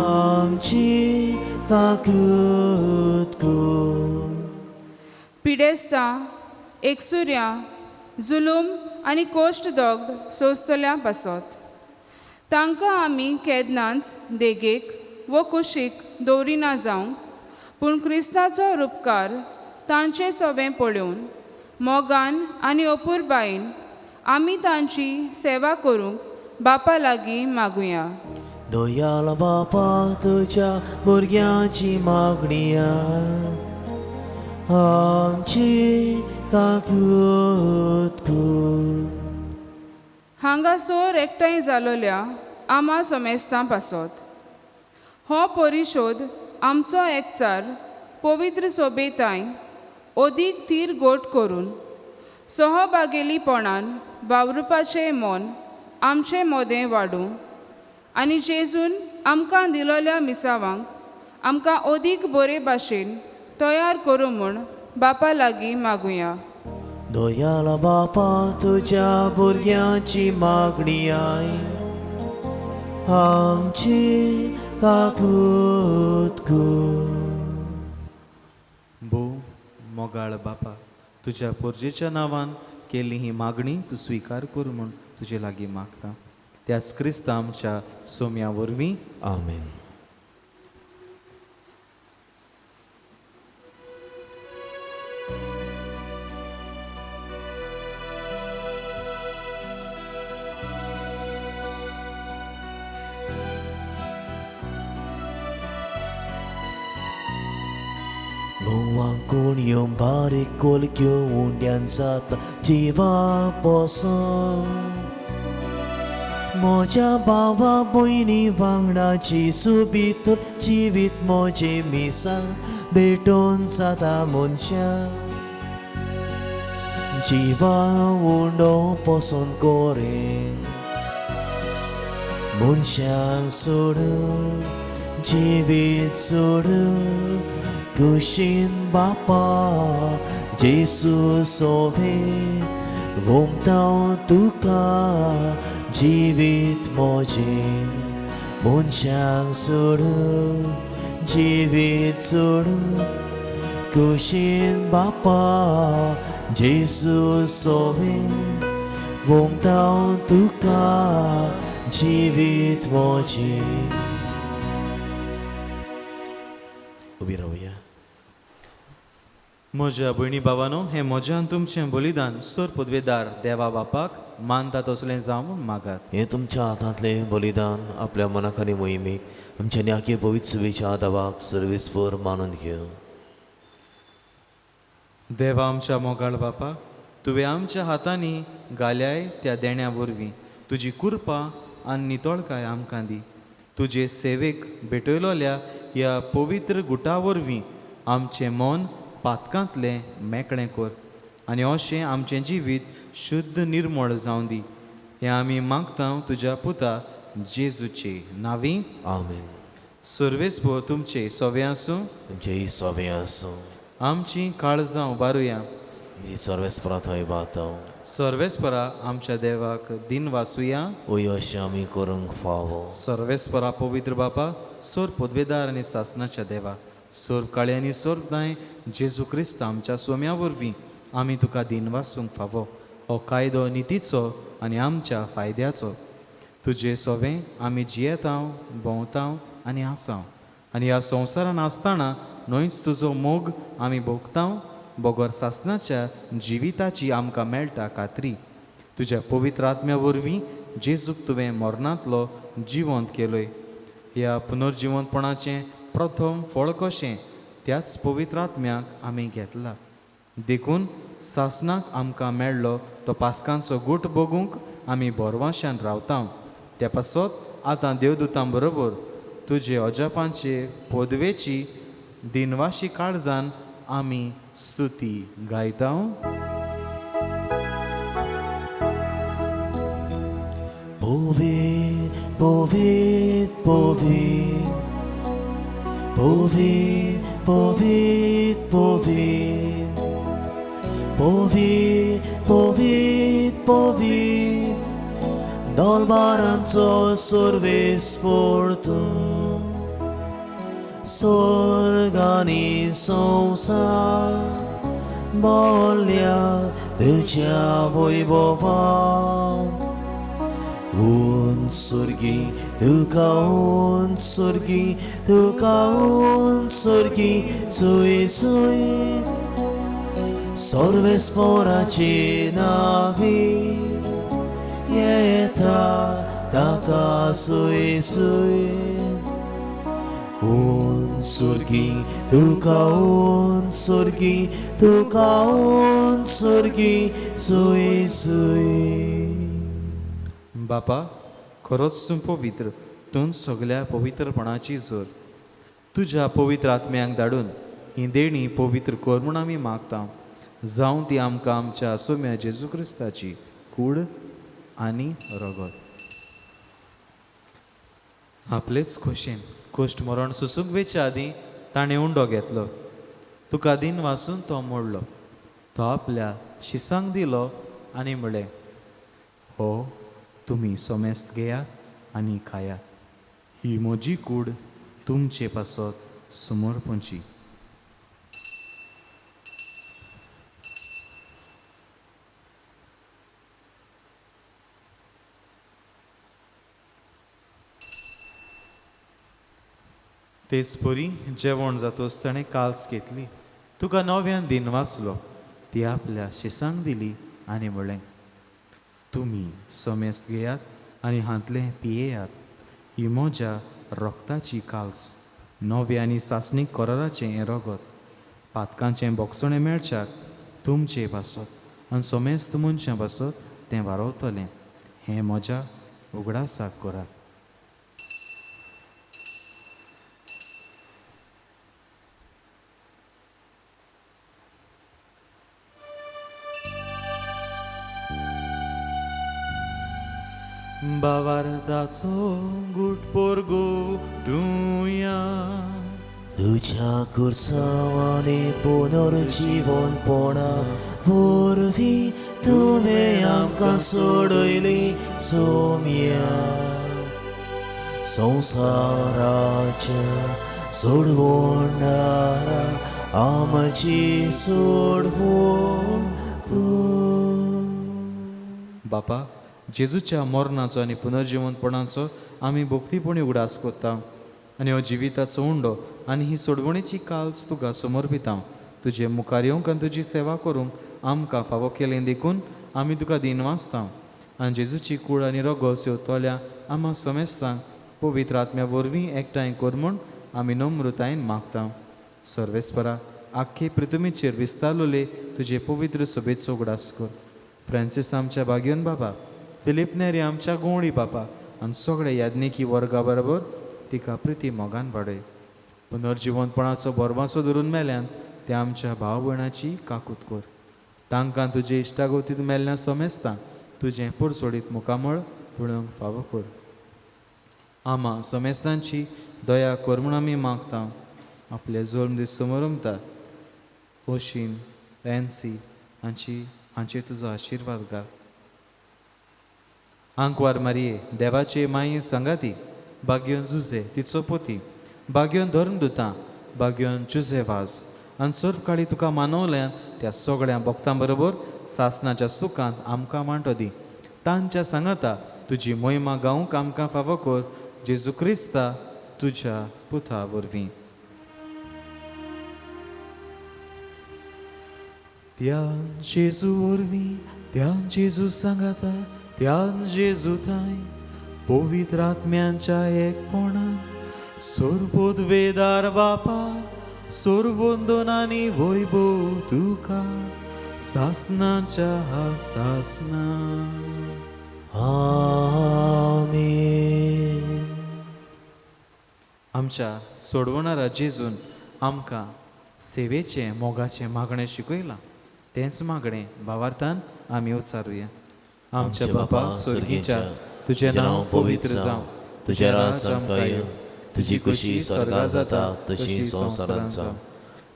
आमची काकूत कर. पिडेस्तां एकसुऱ्यां जुलूम आनी कोश्ट दोग सोंसतल्यां पासत तांकां आमी केदनांच देगेक व कुशीक दवरिना जावंक पूण क्रिस्ताचो उपकार तांचें सवें पळोवन मोगान आनी अपुरबायेन आमी तांची सेवा करूंक बापा लागीं मागुया. दयाल बापा तुज्या भुरग्यांची मागणी आमची काकूत कर. हांगासर एकठांय जालोल्या आमा समेस्तां पासत हो परिशोध आमचो एकचार पवित्र सोबेताय ओदीक तीर गोट करून सहभागेलीपणान वावरपाचें मोन आमचें मोदें वाडूं आनी जेजून आमकां दिलोल्या मिसावांक आमकां ओदीक बरे भाशेन तयार करूं म्हूण बापा लागीं मागुया. दयाल बापा तुज्या भुरग्यांची मागणी आमची काकूत कर. भोव मोगाळ बापा तुज्या पोरजेच्या नांवान केल्ली ही मागणी तूं स्विकार कर म्हूण तुजे लागीं मागता. त्याच क्रिस्त आमच्या सोम्या वरवीं आमेन. Luang kunyong barik kulikyo undian sata jiwa poson Moja bawa boini wangna Jesu bitur jivit moje misang beton sata munsya Jiwa undo poson koreng Munsyang sudu jivit sudu Kushin Bapa Jesus sobe वोमतां तुका जिवीत म्हजें मनशांक सोडून जिवीत सोडून कुशीन बापा जेजू सोवें वोमतां तुका जिवीत म्हजें. उबी रावया. म्हज्या भयणी भावानो, हें म्हज्यान तुमचें बलिदान सोर पदवेदार देवा बापाक मानता तसलें जावं मागात. हें तुमच्या हातांतलें बलिदान आपल्या मनाक आनी मोहिमेक आमच्या न्याके पवित्र सुवेच्या देवाक सर्वेस्पर मानून घेव. देवा आमच्या मोगाळ बापा, तुवें आमच्या हातांनी घाल्याय त्या देण्या वरवीं तुजी कृपा आनी नितळकाय आमकां दी. तुजे सेवेक भेटयलोल्या ह्या पवित्र गुटा वरवीं आमचें मन पातकांतलें मेकळें कर आनी अशें आमचें जिवीत शुद्ध निर्मळ जावं दी. हें आमी मागता तुज्या पुता जेजूचे नांवी. आमेन. सर्वेस्पर तुमचे सवे आसूं. तुमचे ही सवे आसूं. आमची काळजां उबारुया. ही सर्वेस्परा थंय बाताव. सर्वेस्परा आमच्या देवाक दिन वाचुया. ओय अशें आमी करूंक फावो. सर्वेस्परा पवित्र बापा, सोर पदवेदार आनी सासणाच्या देवा, सोर काळे आनी सोर दाय जेजू क्रिस्त आमच्या सोम्या वरवीं आमी तुका दिन वाचूंक फावो. हो कायदो नितीचो आनी आमच्या फायद्याचो. तुजे सोवें आमी जियेतांव, भोंवतांव आनी आसांव. आनी ह्या संवसारान आसतना न्हयच तुजो मोग आमी भोगतांव. बोगोर सासणाच्या जिविताची आमकां मेळटा खात्री. तुज्या पवित्र आत्म्या वरवीं जेजूक तुवें मरणांतलो जिवंत केलोय. ह्या पुनर्जिवंतपणाचें प्रथम फळ कशें त्याच पवित्र आत्म्याक आमी घेतला. देखून सासणाक आमकां मेळ्ळो तो पास्कांचो गूट बगूंक आमी बोरवाश्यान रावता. त्या पासत आतां देवदूतां बरोबर तुजे अजापांचे पदवेची दिनवाशी काळजान आमी स्तुती गायता. Poved, poved, poved, poved, poved, poved, poved, poved, poved, dolbaranco सर्वेस्पर तूं, स्वर्गानी संसार बोल्या तुज्या वैभवान. उंच सुर्गी तुका उंच सुर्गी तुका उंच सुर्गी सुय सुय सर्वेस्पराची नावी येता ताका सुय सुय. उंच सुर्गी तुका उंच सुर्गी तुका उंच सुर्गी सुय सुय. बापा, खरोच तूं पवित्र. तूं सगळ्या पवित्रपणाची जोर. तुज्या पवित्र आत्म्यांक धाडून ही देणी पवित्र कर म्हूण आमी मागता. जावं ती आमकां आमच्या सोम्या जेजू क्रिस्ताची कूड आनी रगत. आपलेच खोशेन कोश्ट मरण सुसूंक वेच्या आदीं ताणें उंडो घेतलो. तुका दिन वाचून तो मोडलो. तो आपल्या शिसांक दिलो आनी म्हळें, हो तुमी सोमेस्त घेयात आनी खायात. ही म्हजी कूड तुमचे पासत समर्पणची. तेच परी जेवण जातोच ताणें काल्स घेतली. तुका नव्यान दिन वाचलो. ती आपल्या शिसांक दिली आनी म्हळें, तुमी सोमेस्त घेयात आनी हातलें पियेयात. ही म्हज्या रोगताची काल्स, नवे आनी सासणीक कराराचें हें रगत. पातकांचें बोगसणें मेळच्याक तुमचे पासत आनी सोमेस्त मनशां पासत तें वारवतलें. हें म्हज्या उगडासाक करात. बावार्दाचो गुटपोर गोडुया. तुझ्या कुर्सावाने पुनर्जीवनपणा वरवीं तुवें आमकां सोडयली सोम्या संवसाराच्या सोडवणारा आमची सोडवण कर. बापा, जेजूच्या मरणाचो आनी पुनर्जिवंतपणाचो आमी भोक्तीपणी उडास कोत्ता आनी हो जिविताचो उंडो आनी ही सोडवणेची काल्स तुका समर्पिता. तुजे मुखार येवंक आनी तुजी सेवा करूंक आमकां फावो केलें देखून आमी तुका दिन वाचता. आनी जेजूची कूड आनी रगत सेवतोल्या आम्हा समेस्तांक पवित्र आत्म्या वरवीं एकठांय कर म्हूण आमी नम्रतायेन मागता. सर्वेस्परा, आख्खे पृथ्वीचेर विस्तारलोले तुजे पवित्र सभेचो उगडास कर. फ्रांसीस आमच्या भाग्यवन बाबा, फिलीप नेरी आमच्या गोवळी बापा आनी सगळे याज्ञिकी वर्गा बरोबर तिका प्रिती मोगान वाडय. पुनर्जिवंतपणाचो बोरवासो धरून मेल्यान ते आमच्या भाव भयणाची काकूत कर. तांकां तुजे इश्टागोतीत मेल्ल्या समेस्तां तुजें पुरसोडीत मुखामळ पळोवंक फावो कर. आम्हा समेस्तांची दया कर म्हूण आमी मागता. आपले जल्म दीस समोरमता ओशीन एनसी हांचे तुजो आशिर्वाद घाल. आंकवार मारये, देवाचे माई सांगाती, भाग्योन जुजे तिचो पोती, भाग्योन धर्म दुतां, भाग्योन जुजे वाज आनी सर्व काळी तुका मानवल्यान त्या सगळ्या भक्तां बरोबर सासणाच्या सुखांत आमकां मांटो दी. तांच्या सांगाता तुजी मोहिमा गावंक आमकां फावो कर. जेजू क्रिस्ता तुज्या पुता वरवीं. त्यान जेजू वरवीं, त्यान जेजू सांगाता, त्यान जेजू थंय पवित्र आत्म्यांच्या एकपणान सोरबोद वेदार बापा सोरबोंदोनानी वैभव तुका सासनाच्या सासना. आमेन. आमच्या सोडवणारा जेजून आमकां सेवेचे मोगाचे मागणें शिकयलां. तेंच मागणें भावार्थान आमी उच्चारुया. आमच्या बापा स्वर्गीच्या, तुजें नांव पवित्र जावं, तुजें राज आमकां येवं, तुजी कुशी स्वर्गार जाता तशी संवसारांत जावं.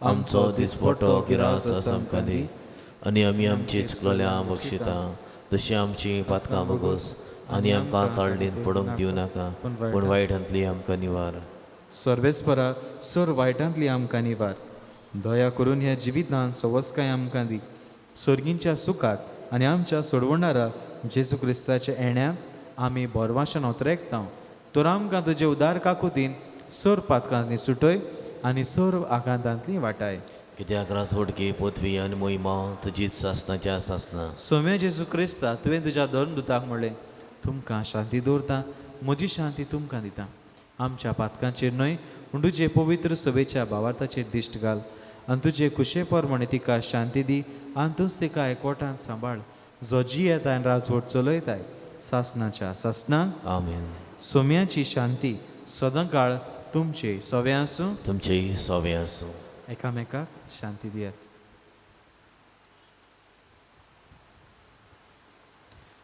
आमचो दिसपट्टो गिरास आमकां दी आनी आमी आमची चुकलोल्या बक्षिता तशी आमची पातकां बगोस आनी आमकां ताळणेंत पडूंक दिवं नाका पूण वायटांतली आमकां निवार. सर्वेस्परा, सर वायटांतली आमकां निवार. दया करून ह्या जिवितांत सवस्काय आमकां दी. सर्गींच्या सुखात आनी आमच्या सोडवणारा जेजू क्रिस्ताच्या येण्याक आमी बोरवाशान उतरेकता. तर आमकां तुजे उदार काकुतीन सर पातकांतली सुटय आनी सर आकांतांतली वाटाय. कित्याक रासवडकी पृथ्वी आनी मोहिमा तुजीच सासनाच्या सासना. सोम्या जेजू क्रिस्ता, तुवें तुज्या धर्मदुताक म्हणलें, तुमकां शांती दवरता, म्हजी शांती तुमकां दिता. आमच्या पातकांचेर न्हय पूण तुजे पवित्र सभेच्या भावार्थाचेर दिश्ट घाल आनी तुजे कुशे प्रमाणे तिका शांती दी आनी तूंच तिका एकवटान सांबाळ, जो जी येता आनी राजवट चलयताय सासनाच्या सासनाक. आमेन. सोम्याची शांती सदांकाळ तुमचे सवे आसूं. तुमचेय सवे आसूं. एकामेकाक शांती दियात.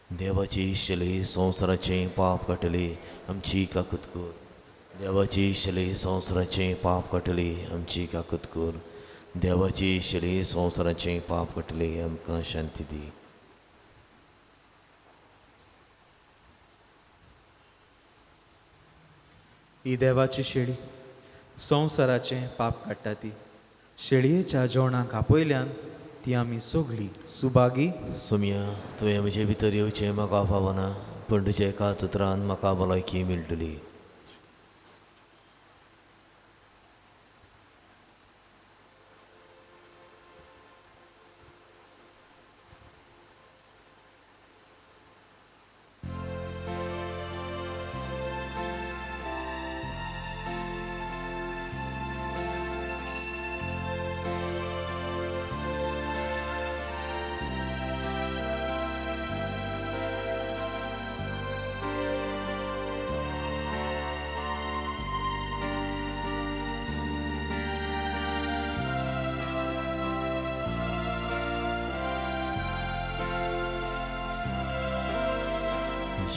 देवाची इश्टली संवसाराचें पाप काटली आमची काकूत कर. देवाची इश्टली संवसाराचें पाप काटली आमची काकूत कर. देवाची इश्टली संवसाराचें पाप काटली आमकां शांती दी. ही देवाची शेळी संवसाराचें पाप काडटा ती. शेळयेच्या जेवणाक आपयल्यान ती आमी सगळीं सुभागी. सोम्या, तुवें म्हजे भितर येवचें म्हाका फावना पूण तुज्या एका उतरान म्हाका भलायकी मेळटली.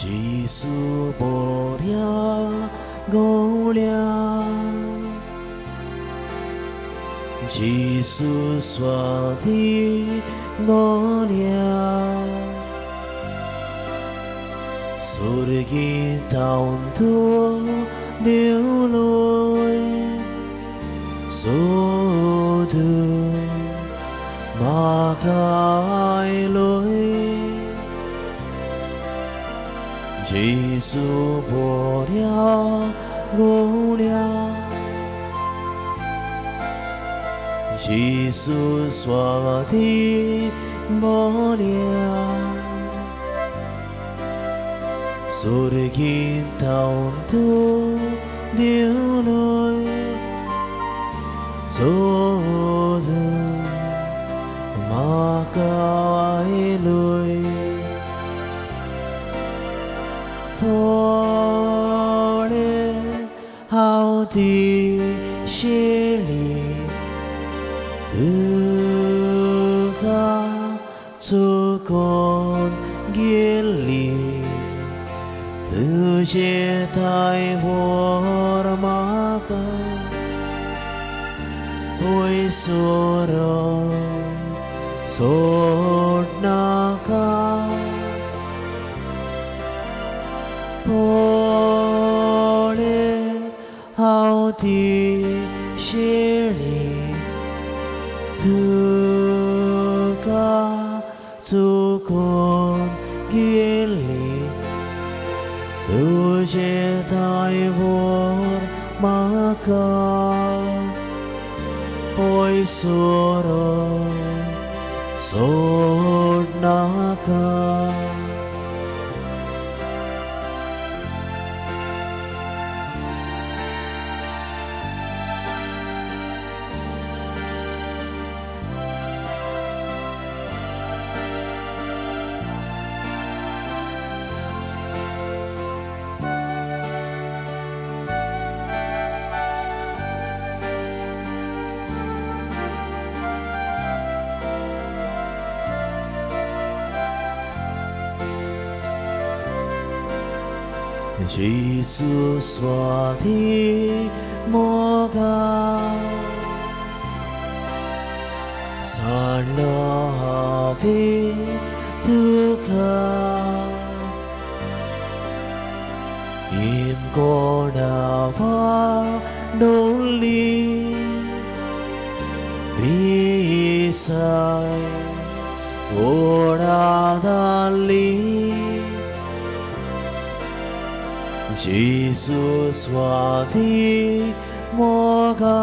जेसू बोऱ्या गवळ्या, जेसू स्वादी बोल्या सुरगीत हांव तूं देवलोय सोदूं म्हाका आयलोय जेसू बऱ्या गोड्या जेसू स्वादी बऱ्या सुरगीत हांव तूं देवलोय सोदूं म्हाका आयलोय पोळे हांव ती शेळी तुका चुकोन गेल्ली तुजे तायवर म्हाका पयसोर सोडनाका पोळे हांव ती शेळी तुका चुकोन गेल्ली तुजे तायवर म्हाका पयसोर सोडनाका जेसू स्वादी मोगा सांडलो हांवें तुका कोणावा डोली बेसाय ओढादाली जेसू स्वादी मोगा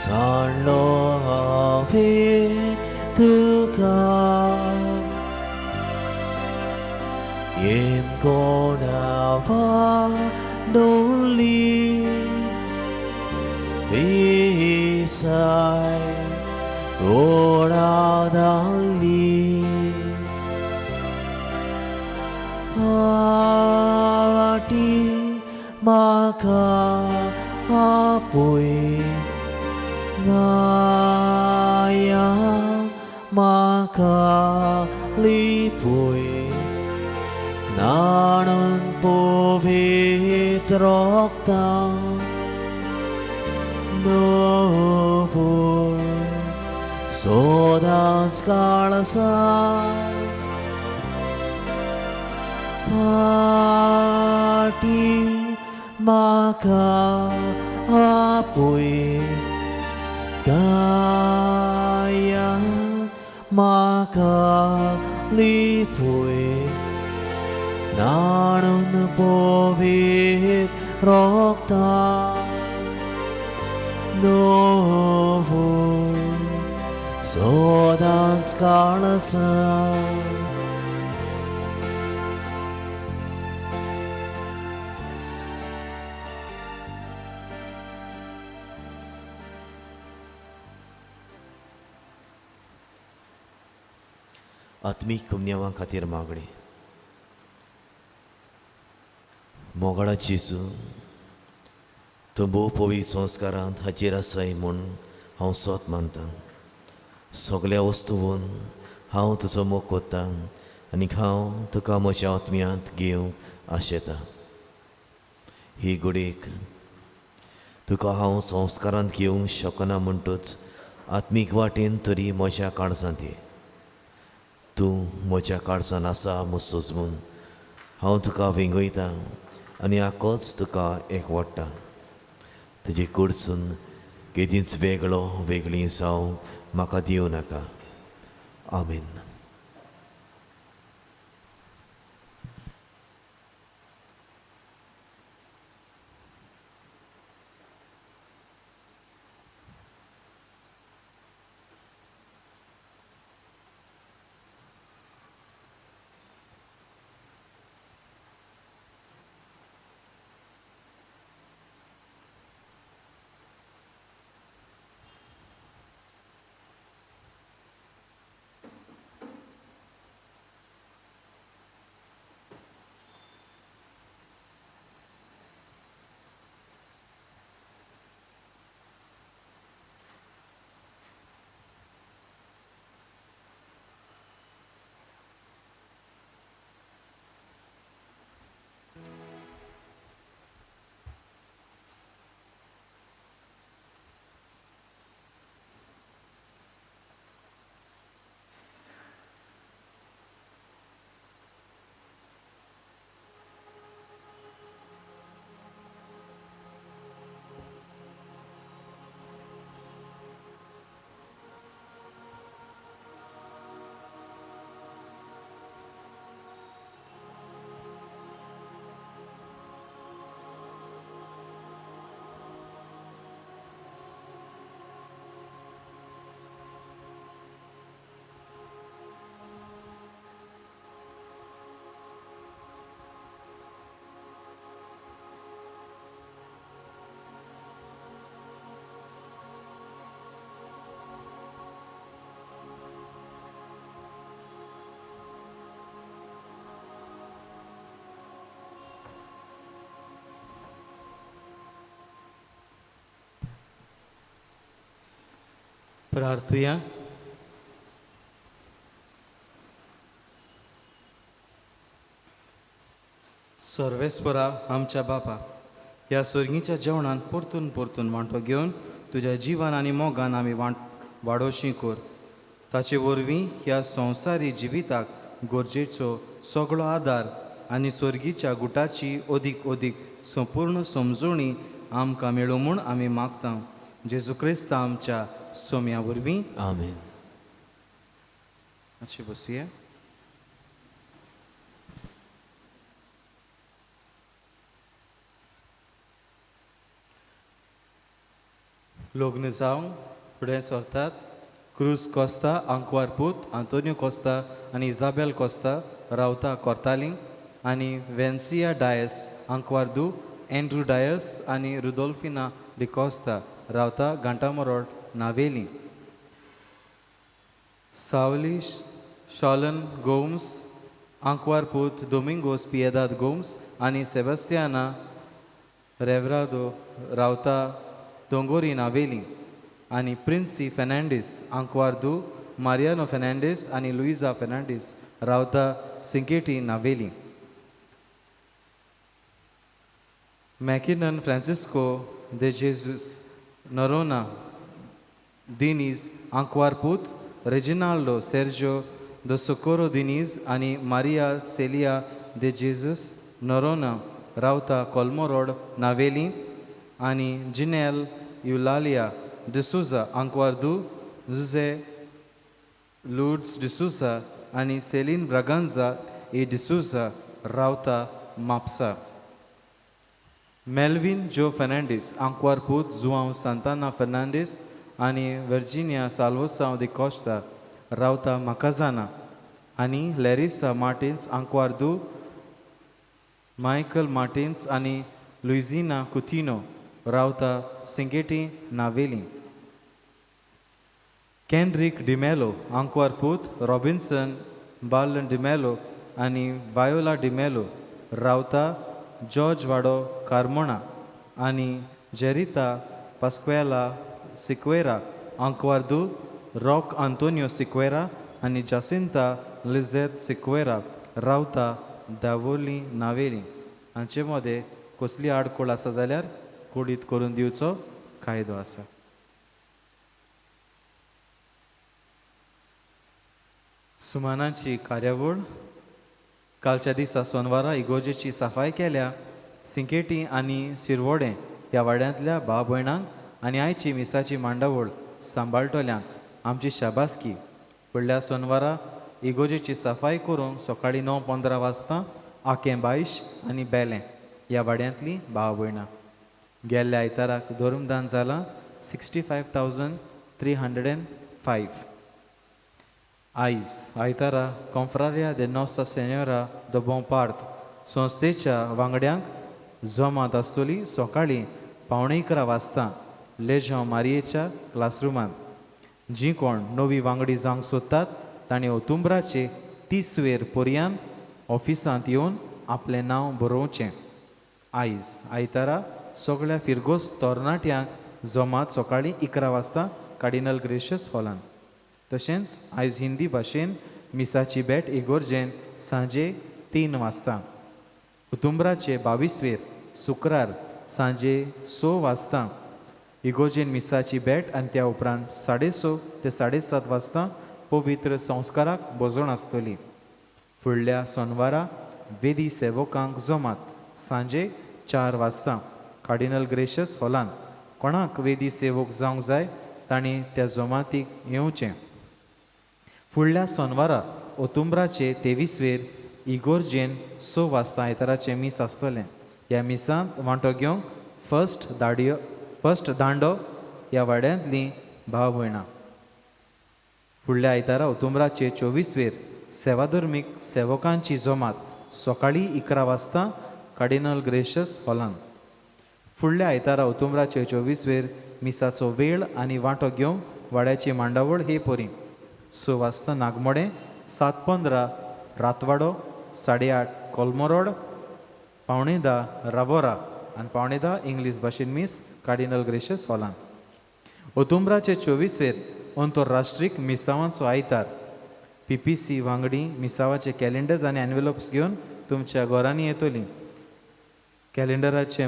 सांडलो हांवें तुका कोणावा डोली बेसाय ओढादाली आटी म्हाका आपोय गाया म्हाका लिपोय नाणून पवित्र रक्तां नवो सदांच काळसा पाटी म्हाका आपोय गाया म्हाका लिपोय नाणून पवित्र रक्तां नवो सदांच काळसा आत्मीक कुमन्यावां खातीर मागणी मोगाळा जेजू तूं भोव पवित्र संस्कारांत हाचेर आसाय म्हूण हांव सोत मानतां सगळ्या वस्तूंवन हांव तुजो मोग कोत्तां आनी हांव तुका म्हज्या आत्म्यांत घेवंक आशेतां ही घडीक तुका हांव संस्कारांत घेवंक शकना म्हणटूच आत्मीक वाटेन तरी म्हज्या काळजांत ये. तूं म्हज्या काळजान आसा म्हूण सोजमून हांव तुका विंगयतां आनी आकोच तुका एकवडटा. तुजे कडसून केदींच वेगळी जावं म्हाका दिवं नाका. आमीन. प्रार्थुया. सर्वेस्परा आमच्या बापा, ह्या सर्गीच्या जेवणान परतून परतून वांटो घेवन तुज्या जिवान आनी मोगान आमी वाडोवशी कर. ताचे वरवीं ह्या संवसारी जिविताक गरजेचो सगळो आदार आनी सर्गीच्या गुटाची अदीक अदीक संपूर्ण समजुणी आमकां मेळो म्हूण आमी मागता. जेजू क्रिस्त आमच्या सोम्या वरवीं. आमीन. अशी बसूया. लग्न जावंक फुडें सरतात. क्रूज कोस्ता, आंकवार पूत, आंतोनियो कोस्ता आनी इजाबेल कोस्ता रावता कोर्तालीं आनी वेन्सिया डायस आंकवार दू, एंड्रू डायस आनी रुदोल्फिना डिकोस्ता रावता गांटामोरोड नावेली. सावली शॉलन गोम्स, आंकवार पूत दोमिंगोस पिएदाद गोम्स आनी सेबस्तियाना रेवरादो रावता दोंगोरी नावेली आनी प्रिन्सी फेर्नांडीस आंकवार दू, मारियानो फेर्नांडीस आनी लुइजा फेर्नांडीस रावता सिंकेटी नावेली. मॅकिनन फ्रांसिस्को दे जेजूस नरोना दिनीज आंकवार पूत, रेजिनाल्डो सेर्जिओ दो सोकोरो दिनीज आनी मारिया सेलिया दे जेजूस नरोना रावता कोल्मोरोड नावेली आनी जिनेल युलालिया डिसूजा आंकवार दू, जुझे लुड्स डिसूजा आनी सेलीन ब्रागांजा ए डिसूजा रावता माप्सा. मेल्विन जो फेर्नांडीस आंकवार पूत जुआंव सांताना फेर्नांडीस आनी वर्जिनिया साल्वोसांव दी कोस्ता रावता माकाजाना आनी लॅरिसा मार्टिन्स आंकवार दू, मायकल मार्टिन्स आनी लुइजिना कुतिनो रावता सिंगेटी नावेली. केंड्रिक डिमेलो आंकवार पूत, रॉबिन्सन बार्लन डिमेलो आनी वायोला डिमेलो रावता जॉर्ज वाडो कार्मोना आनी जेरिता पास्क्वेला सिक्वेरा आंकवार दू, रॉक आंतोनियो सिक्वेरा आनी जासिंता लिझेत सिक्वेरा रावता दावोली नावेली. हांचे मदें कसली आडखोळ आसा जाल्यार कुडीत करून दिवचो कायदो आसा. सुमानाची कार्यावळ कालच्या दिसा सोनवारा इगोजेची सफाई केल्या सिंकेटी आनी शिरवोडे ह्या वाड्यांतल्या भाव भयणांक आनी आयची मिसाची मांडावळ सांबाळटल्यांक आमची शाबासकी. फुडल्या सोनवारा इगोजेची सफाई करूंक सकाळीं 9:15 वाजता आखें बाईश आनी बेलें ह्या वाड्यांतलीं भाव भयणां. गेल्ल्या आयताराक धर्मदान जालां 65,305. आयज आयतारा कॉन्फ्रारिया de Nossa Senhora do Bom Parto संस्थेच्या वांगड्यांक जमात आसतली सकाळीं 11:15 वाजता लेजॉ मारियेच्या क्लासरुमांत. जीं कोण नवी वांगडी जावंक सोदतात तांणी ओतुंबराचे 30 वेर पर्यंत ऑफिसांत येवन आपलें नांव बरोवचें. आयज आयतारा सगळ्या फिरगोस तरणाट्यांक जमात सकाळीं 11 वाजता कार्डिनल ग्रेशियस हॉलांत. तशेंच आयज हिंदी भाशेन मिसाची भेट इगोर्जेन सांजे 3 वाजता. ओतुंबराचे 22 वेर शुक्रार सांजे 6 वाजता इगोर्जेन मिसाची भेट आनी त्या उपरांत 6:30 ते 7:30 वाजता पवित्र संस्काराक बसोवन आसतली. फुडल्या सोनवारा वेदी सेवकांक जमात सांजे 4 वाजता कार्डिनल ग्रेशियस हॉलांत. कोणाक वेदी सेवक जावंक जाय तांणी त्या जमातीक येवचें. फुडल्या सोनवारा ओतुंबराचे 23 वेर इगोर्जेन 6 वाजता आयताराचें मीस आसतलें. ह्या मिसांत वांटो घेवंक फर्स्ट दांडो ह्या वाड्यांतलीं भाव भयणां. फुडल्या आयतारा ओतुंबराचे 24 वेर सेवाधर्मीक सेवकांची जमात सकाळीं 11 वाजता कार्डिनल ग्रेशियस हॉलांत. फुडल्या आयतारा ओतुंबराचे 24 वेर मिसाचो वेळ आनी वांटो घेवंक वाड्याची मांडावळ हे परी 6 वाजता नागमोडे, 7:15 रातवाडो, 8:30 कोलमो रोड, 9:15 राबोरा आनी 9:15 इंग्लीश भाशेन मीस कार्डिनल ग्रेशियस हॉलांत. ओतुंबराचे 24 वेर अंतरराष्ट्रीय मिसावांचो आयतार. PPC वांगडी मिसावाचे कॅलेंडर्स आनी एनवेलोप्स घेवन तुमच्या घरांनी येतलीं. कॅलेंडराचें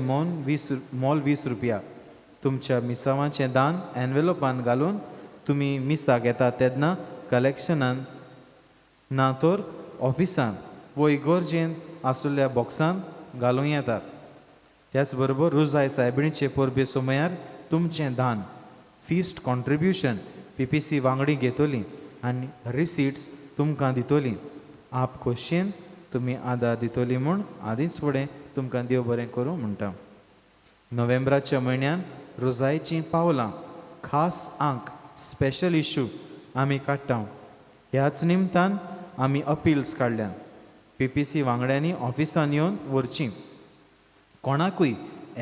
मोल 20 रुपया. तुमच्या मिसावांचें दान एनवेलोपान घालून तुमी मिसाक येता तेन्ना कलेक्शनान ना तर ऑफिसांत वो इगोर्जेन आसुल्ल्या बॉक्सांत घालूं येतात. त्याच बरोबर रुजाय सायबिणीचे परबे सुमयार तुमचें दान फिस्ट कॉन्ट्रिब्युशन PPC वांगडी घेतली आनी रिसिट्स तुमकां दितली. आप खोशयेन तुमी आदार दितली म्हूण आदींच फुडें तुमकां देव बरें करूं म्हणटा. नोव्हेंबराच्या म्हयन्यान रोजायचीं पावलां खास आंक स्पेशल इश्यू आमी काडटा. ह्याच निमतान आमी अपिल्स काडल्यात. PPC वांगड्यांनी ऑफिसान येवन व्हरचीं. कोणाकूय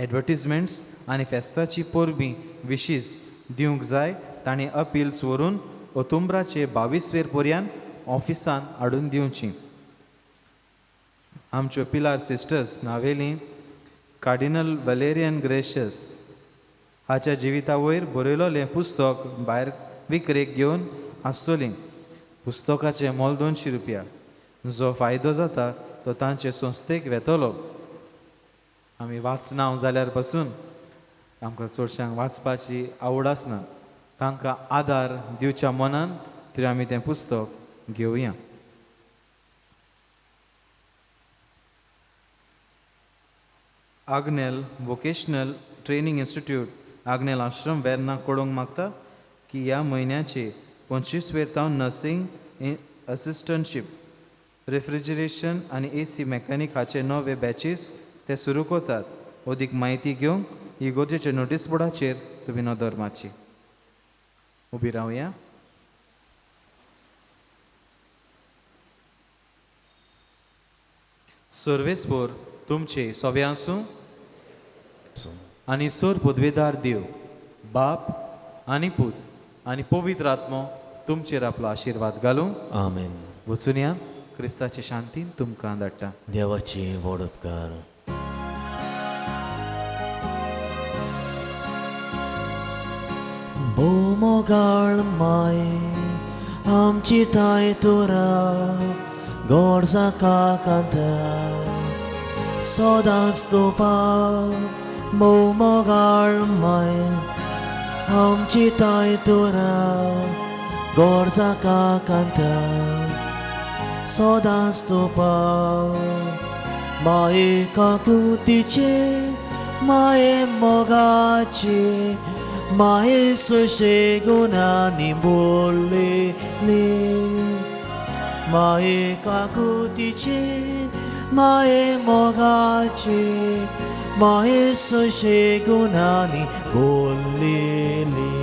एडवर्टिजमेंट्स आनी फेस्ताची परबीं विशीज दिवंक जाय तांणी अपिल्स व्हरून ओतुंबराचे 22 वेर पर्यंत ऑफिसान हाडून दिवचीं. आमच्यो पिलार sisters Navelim cardinal Valerian gracious हाच्या जिविता वयर बरयलोलें पुस्तक भायर विक्रेक घेवन आसतलीं. पुस्तकाचें मोल 200 रुपया. जो फायदो जाता तो तांचे संस्थेक वेतलो. आमी वाचना जाल्यार पासून आमकां चडश्यांक वाचपाची आवड आसना. तांकां आदार दिवच्या मनान तरी आमी तें पुस्तक घेवया. Agnel vocational training institute Agnel Ashram Verna कळोवंक मागता की ह्या म्हयन्याचे 25 वेतांव नर्सिंग असिस्टंटशीप रेफ्रिजरेशन आनी AC मॅकॅनीक हाचे नवे बॅचीस ते सुरू करतात. अदीक म्हायती घेवंक इगोर्जेचे नोटीस बोर्डाचेर तुमी नदर मारची. उबी रावया. सर्वेस्पोर तुमचे सोबे आसूं आनी सोर पदवेदार देव बाप आनी पूत आनी पवित्र आत्मो तुमचेर आपलो आशिर्वाद घालूं. आमेन. वचून या. क्रिस्ताचे शांतीन तुमकां धाडटा. देवाचे व्हड उपकार. बोमोगाळ माये आमची ताय तुरा गोडसा कांता सदांच तुपा बोमोगाळ माये आमची ताय तुरा गोडसा कांता सदांच तुपा माये काकुतीचे माये मोगाचे माये सुशेगुणांनी बोललेले माये काकुतीचे माये मोगाचे माये सुशेगुणांनी बोललेले